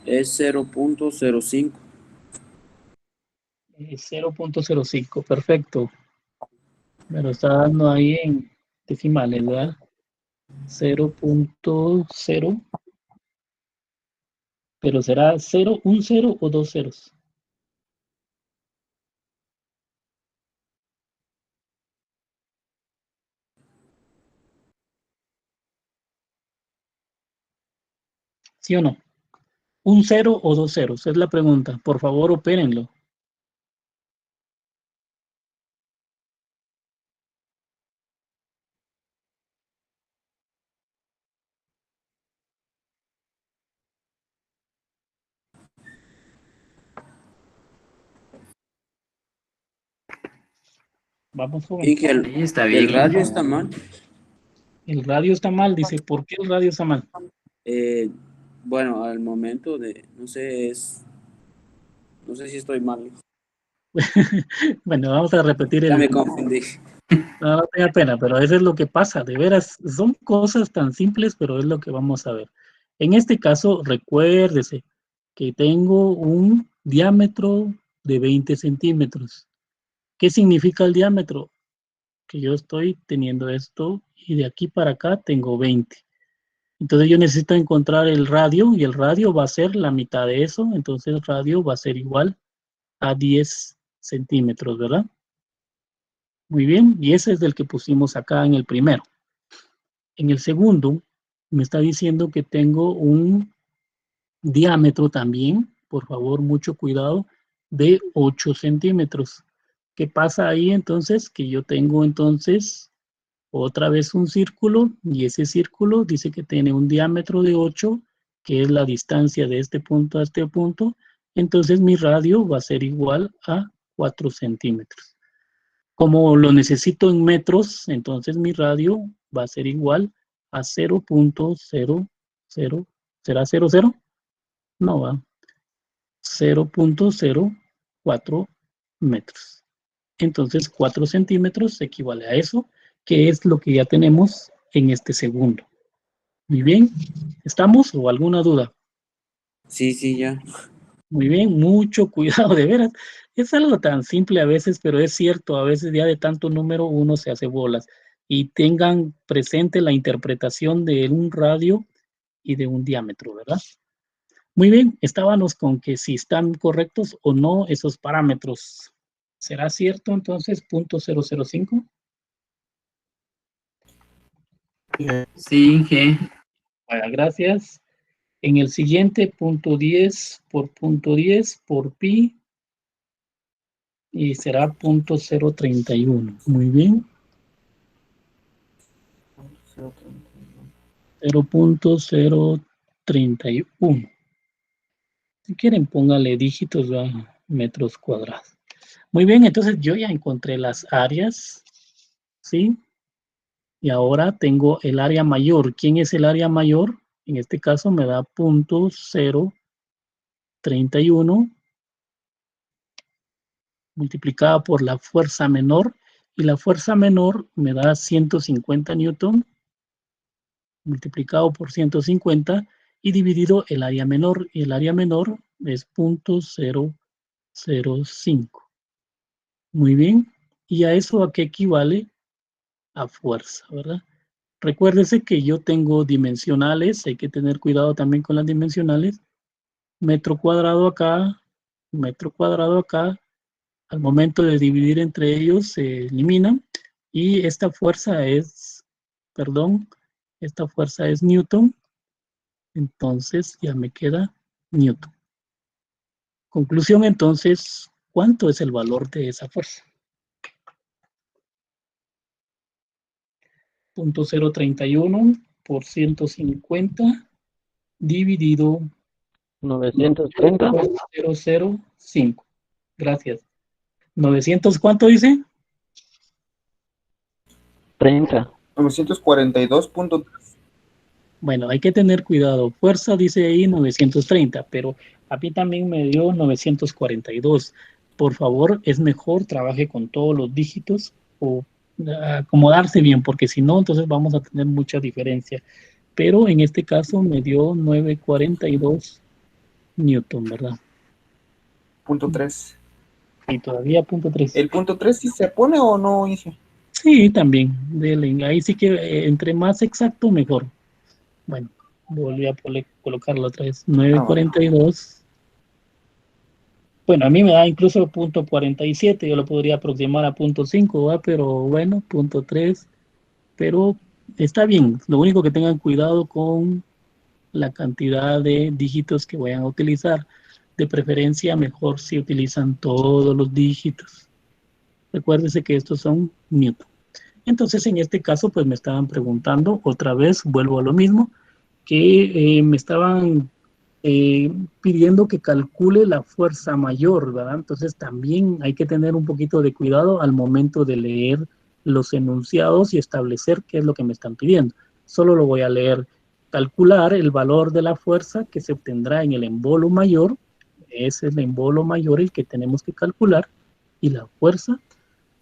Es 0.05. 0.05, perfecto. Me lo está dando ahí en decimales, ¿verdad? 0.0, pero será 0, un 0 o 2 ceros. ¿Sí o no? ¿Un 0 o 2 ceros? Es la pregunta. Por favor, opérenlo. Vamos, joven. Y que Ahí está el bien. radio está mal. El radio está mal, dice. ¿Por qué el radio está mal? Bueno, al momento de, no sé si estoy mal. Bueno, vamos a repetir Ya el... me confundí. No, no tenga pena, pero eso es lo que pasa. De veras, son cosas tan simples, pero es lo que vamos a ver. En este caso, recuérdese que tengo un diámetro de 20 centímetros. ¿Qué significa el diámetro? Que yo estoy teniendo esto y de aquí para acá tengo 20. Entonces yo necesito encontrar el radio y el radio va a ser la mitad de eso. Entonces el radio va a ser igual a 10 centímetros, ¿verdad? Muy bien, y ese es el que pusimos acá en el primero. En el segundo, me está diciendo que tengo un diámetro también, por favor, mucho cuidado, de 8 centímetros. ¿Qué pasa ahí entonces? Que yo tengo entonces otra vez un círculo y ese círculo dice que tiene un diámetro de 8, que es la distancia de este punto a este punto. Entonces mi radio va a ser igual a 4 centímetros. Como lo necesito en metros, entonces mi radio va a ser igual a 0.00, ¿será 00? No va, 0.04 metros. Entonces 4 centímetros equivale a eso, que es lo que ya tenemos en este segundo. Muy bien, ¿estamos o alguna duda? Sí, sí, ya. Muy bien, mucho cuidado, de veras. Es algo tan simple a veces, pero es cierto, a veces ya de tanto número uno se hace bolas. Y tengan presente la interpretación de un radio y de un diámetro, ¿verdad? Muy bien, estábamos con que si están correctos o no esos parámetros. ¿Será cierto entonces .005? Sí, Inge. Bueno, gracias. En el siguiente, .10 por pi, y será .031. Muy bien. 0.031. Si quieren, póngale dígitos a metros cuadrados. Muy bien, entonces yo ya encontré las áreas, ¿sí? Y ahora tengo el área mayor. ¿Quién es el área mayor? En este caso me da .031 multiplicada por la fuerza menor. Y la fuerza menor me da 150 newton multiplicado por 150 y dividido el área menor. Y el área menor es .005. Muy bien. ¿Y a eso a qué equivale? A fuerza, ¿verdad? Recuérdese que yo tengo dimensionales, hay que tener cuidado también con las dimensionales. Metro cuadrado acá, metro cuadrado acá. Al momento de dividir entre ellos se eliminan. Y esta fuerza es, perdón, esta fuerza es Newton. Entonces ya me queda Newton. Conclusión entonces, ¿cuánto es el valor de esa fuerza? .031 por 150 dividido 930. 005. Gracias. 900, ¿cuánto dice? 30. 942.3. Bueno, hay que tener cuidado. Fuerza dice ahí 930, pero a mí también me dio 942. Por favor, es mejor trabaje con todos los dígitos o acomodarse bien, porque si no, entonces vamos a tener mucha diferencia. Pero en este caso me dio 942 Newton, ¿verdad? .3. Y todavía .3. ¿El .3 sí se pone o no, Inge? Sí, también. Dele. Ahí sí que entre más exacto, mejor. Bueno, volví a colocarlo otra vez. 942. Bueno, a mí me da incluso .47. Yo lo podría aproximar a .5, ¿verdad? Pero bueno, .3. Pero está bien. Lo único que tengan cuidado con la cantidad de dígitos que vayan a utilizar. De preferencia, mejor si utilizan todos los dígitos. Recuérdese que estos son Newton. Entonces, en este caso, pues me estaban preguntando, otra vez, vuelvo a lo mismo, que me estaban pidiendo que calcule la fuerza mayor, ¿verdad? Entonces, también hay que tener un poquito de cuidado al momento de leer los enunciados y establecer qué es lo que me están pidiendo. Solo lo voy a leer. Calcular el valor de la fuerza que se obtendrá en el embolo mayor. Ese es el embolo mayor el que tenemos que calcular. Y la fuerza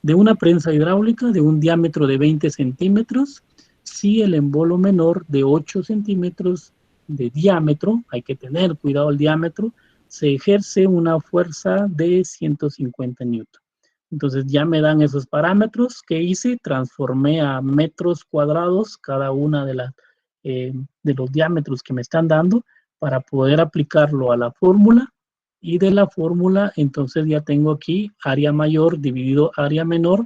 de una prensa hidráulica de un diámetro de 20 centímetros, si el embolo menor de 8 centímetros de diámetro, hay que tener cuidado el diámetro, se ejerce una fuerza de 150 newton. Entonces ya me dan esos parámetros que hice, transformé a metros cuadrados cada una de los diámetros que me están dando para poder aplicarlo a la fórmula. Y de la fórmula, entonces ya tengo aquí área mayor dividido área menor,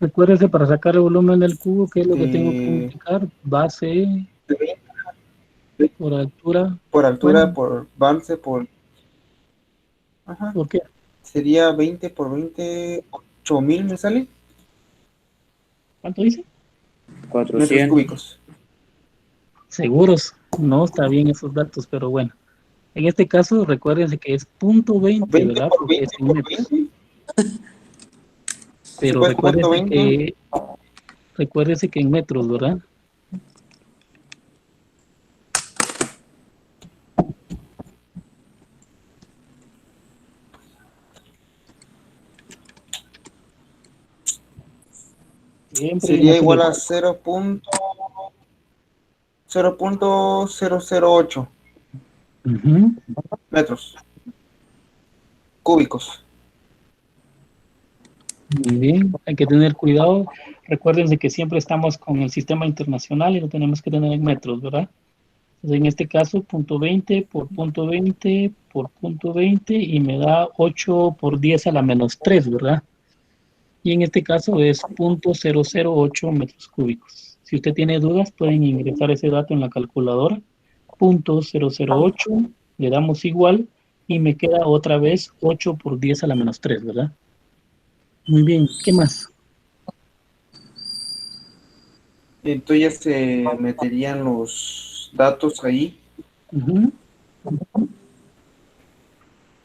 Recuérdese para sacar el volumen del cubo, ¿qué es lo que tengo que multiplicar? Base por altura. Por altura, Bueno, por base, por... Ajá. ¿por qué? Sería 20 por 20, 8000 me sale. ¿Cuánto dice? Metros 400. cúbicos. Seguros. No está bien esos datos, pero bueno. En este caso, recuérdense que es punto 20, 20 ¿verdad? por Porque 20 es en por metros. 20. Pero Pues, punto 20. recuérdese que en metros, ¿verdad? Siempre Sería igual a matemáticas. 0.008 Ujú. metros cúbicos. Muy bien, hay que tener cuidado. Recuérdense que siempre estamos con el sistema internacional y lo tenemos que tener en metros, ¿verdad? Entonces, en este caso, punto 20 por punto 20 por punto 20 y me da 8 por 10 a la menos 3, ¿verdad? Y en este caso es punto 008 metros cúbicos. Si usted tiene dudas, pueden ingresar ese dato en la calculadora. Punto 008, le damos igual y me queda otra vez 8 por 10 a la menos 3, ¿verdad? Muy bien, ¿qué más? Entonces ya se meterían los datos ahí. Ujú.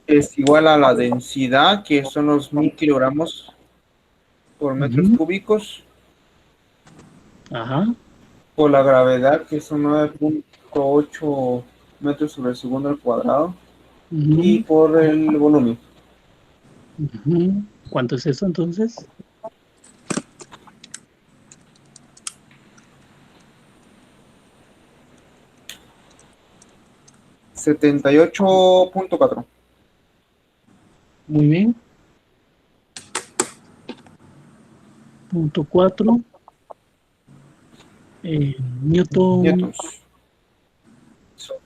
Es igual a la densidad, que son los 1000 kilogramos por metros Ujú. cúbicos, Ajá. por la gravedad, que son 9.8 metros sobre segundo al cuadrado, y Ujú. por el volumen. Ujú. ¿Cuánto es eso entonces? 78.4. Muy bien. Punto 4. Newton Newtons.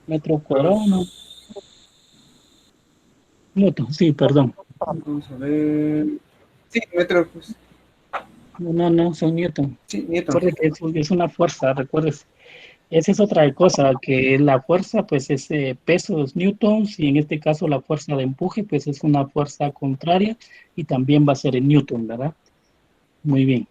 metro cuadrado, ¿no? Newton, sí, perdón. Vamos a ver. Sí, metros. No, son Newton. Sí, Newton. Recuerde que es una fuerza, recuerdes. Esa es otra cosa, que la fuerza, pues es pesos newtons, y en este caso la fuerza de empuje, pues es una fuerza contraria, y también va a ser en newton, ¿verdad? Muy bien.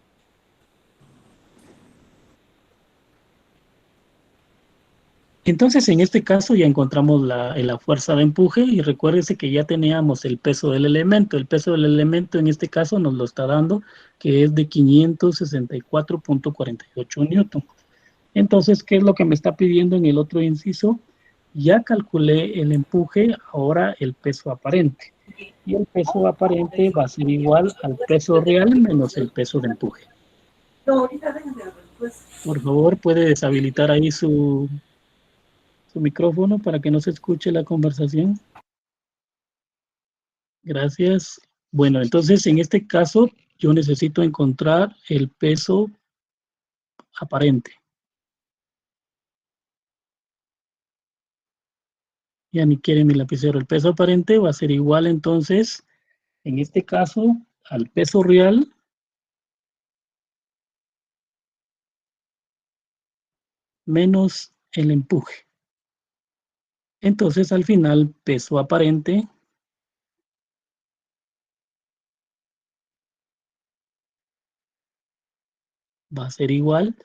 Entonces, en este caso ya encontramos la fuerza de empuje, y recuérdese que ya teníamos el peso del elemento. El peso del elemento en este caso nos lo está dando, que es de 564.48 newton. Entonces, ¿qué es lo que me está pidiendo en el otro inciso? Ya calculé el empuje, ahora el peso aparente. Y el peso aparente va a ser igual al peso real menos el peso de empuje. Por favor, puede deshabilitar ahí su micrófono para que no se escuche la conversación. Gracias. Bueno, entonces en este caso yo necesito encontrar el peso aparente. Ya ni quiere mi lapicero. El peso aparente va a ser igual entonces, en este caso, al peso real menos el empuje. Entonces al final peso aparente va a ser igual,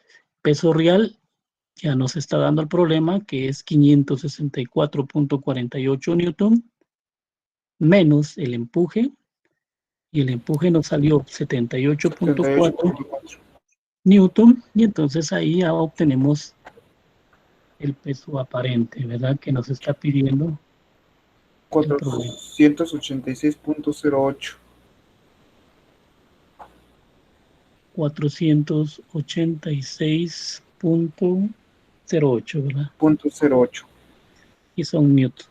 peso real ya nos está dando el problema, que es 564.48 newton menos el empuje, y el empuje nos salió 78.4 78.4. newton, y entonces ahí ya obtenemos el peso aparente, ¿verdad? Que nos está pidiendo el problema. 486.08. 486.08, ¿verdad? 0.08. Y son newton.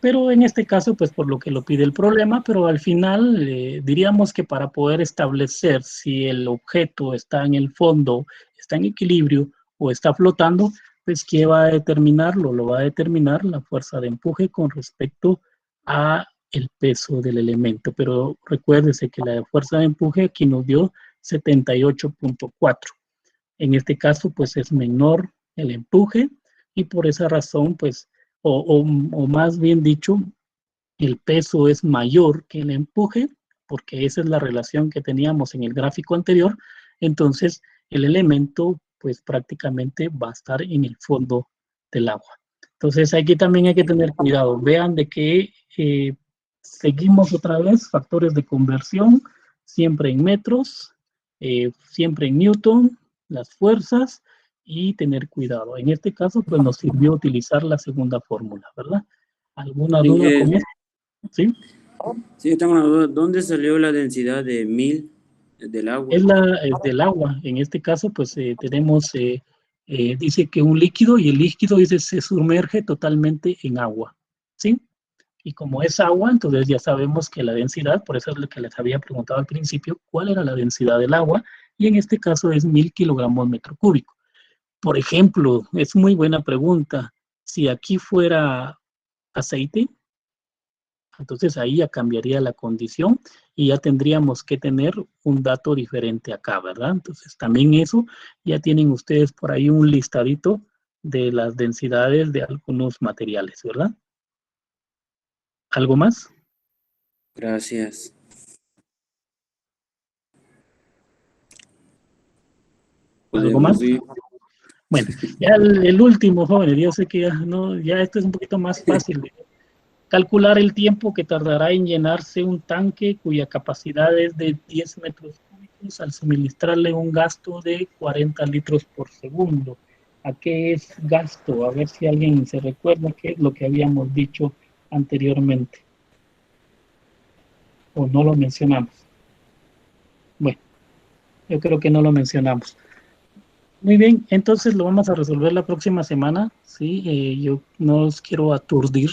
Pero en este caso, pues por lo que lo pide el problema, pero al final diríamos que para poder establecer si el objeto está en el fondo, está en equilibrio o está flotando, pues ¿qué va a determinarlo? Lo va a determinar la fuerza de empuje con respecto a el peso del elemento. Pero recuérdese que la fuerza de empuje aquí nos dio 78.4. En este caso, pues es menor el empuje y por esa razón, pues, o más bien dicho, el peso es mayor que el empuje, porque esa es la relación que teníamos en el gráfico anterior. Entonces, el elemento, pues prácticamente va a estar en el fondo del agua. Entonces, aquí también hay que tener cuidado. Vean de que seguimos otra vez factores de conversión, siempre en metros, siempre en newton, las fuerzas y tener cuidado. En este caso, pues nos sirvió utilizar la segunda fórmula, ¿verdad? ¿Alguna duda con esto? ¿Sí? Sí, tengo una duda. ¿Dónde salió la densidad de 1000 del agua? Es del agua. En este caso, pues tenemos, dice que un líquido y el líquido dice se sumerge totalmente en agua, ¿sí? Y como es agua, entonces ya sabemos que la densidad, por eso es lo que les había preguntado al principio, ¿cuál era la densidad del agua? Y en este caso es 1000 kilogramos metro cúbico. Por ejemplo, es muy buena pregunta. Si aquí fuera aceite, entonces ahí ya cambiaría la condición y ya tendríamos que tener un dato diferente acá, ¿verdad? Entonces también eso, ya tienen ustedes por ahí un listadito de las densidades de algunos materiales, ¿verdad? ¿Algo más? Gracias. ¿Algo más? Sí. Bueno, ya el último, jóvenes, yo sé que ya, no, ya esto es un poquito más fácil. Calcular el tiempo que tardará en llenarse un tanque cuya capacidad es de 10 metros cúbicos al suministrarle un gasto de 40 litros por segundo. ¿A qué es gasto? A ver si alguien se recuerda qué es lo que habíamos dicho anteriormente. ¿O no lo mencionamos? Bueno, yo creo que no lo mencionamos. Muy bien, entonces lo vamos a resolver la próxima semana, ¿sí? Yo no os quiero aturdir.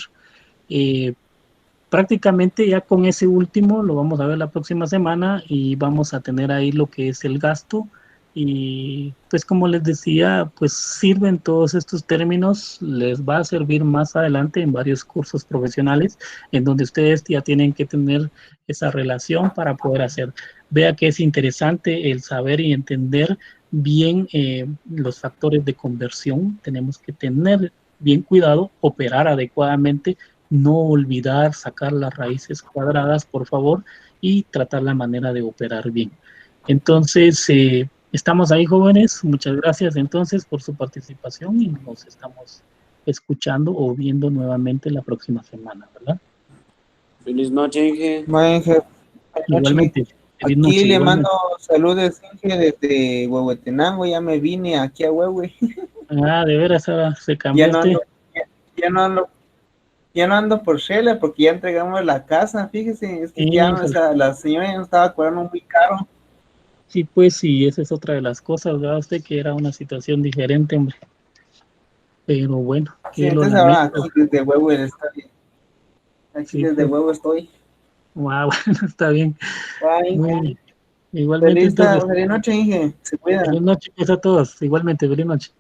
Prácticamente ya con ese último lo vamos a ver la próxima semana y vamos a tener ahí lo que es el gasto y pues como les decía, pues sirven todos estos términos, les va a servir más adelante en varios cursos profesionales en donde ustedes ya tienen que tener esa relación para poder hacer. Vea que es interesante el saber y entender bien los factores de conversión, tenemos que tener bien cuidado, operar adecuadamente, no olvidar sacar las raíces cuadradas, por favor, y tratar la manera de operar bien. Entonces, estamos ahí, jóvenes. Muchas gracias entonces por su participación y nos estamos escuchando o viendo nuevamente la próxima semana, ¿verdad? Feliz noche, Inge. Buen jefe. Igualmente. Feliz Aquí noche, le igualmente. mando saludos, Inge, desde Huehuetenango. Ya me vine aquí a Huehue. Ah, de veras, ahora se Ya cambió no usted. ya no ando por Shela porque ya entregamos la casa, fíjese, es que ya no, la señora ya nos estaba cobrando muy caro. Sí, pues sí, esa es otra de las cosas, ¿verdad? Usted que era una situación diferente, hombre. Pero bueno, Sí, que lo entonces ahora lamento. aquí desde Huehue está bien. Aquí Sí, desde pues, Huehue estoy. wow, bueno, está bien. Bye. Muy bien. Igualmente, entonces, Feliz noche, Inge. Se cuida. feliz noche pues, a todos. Igualmente, feliz noche.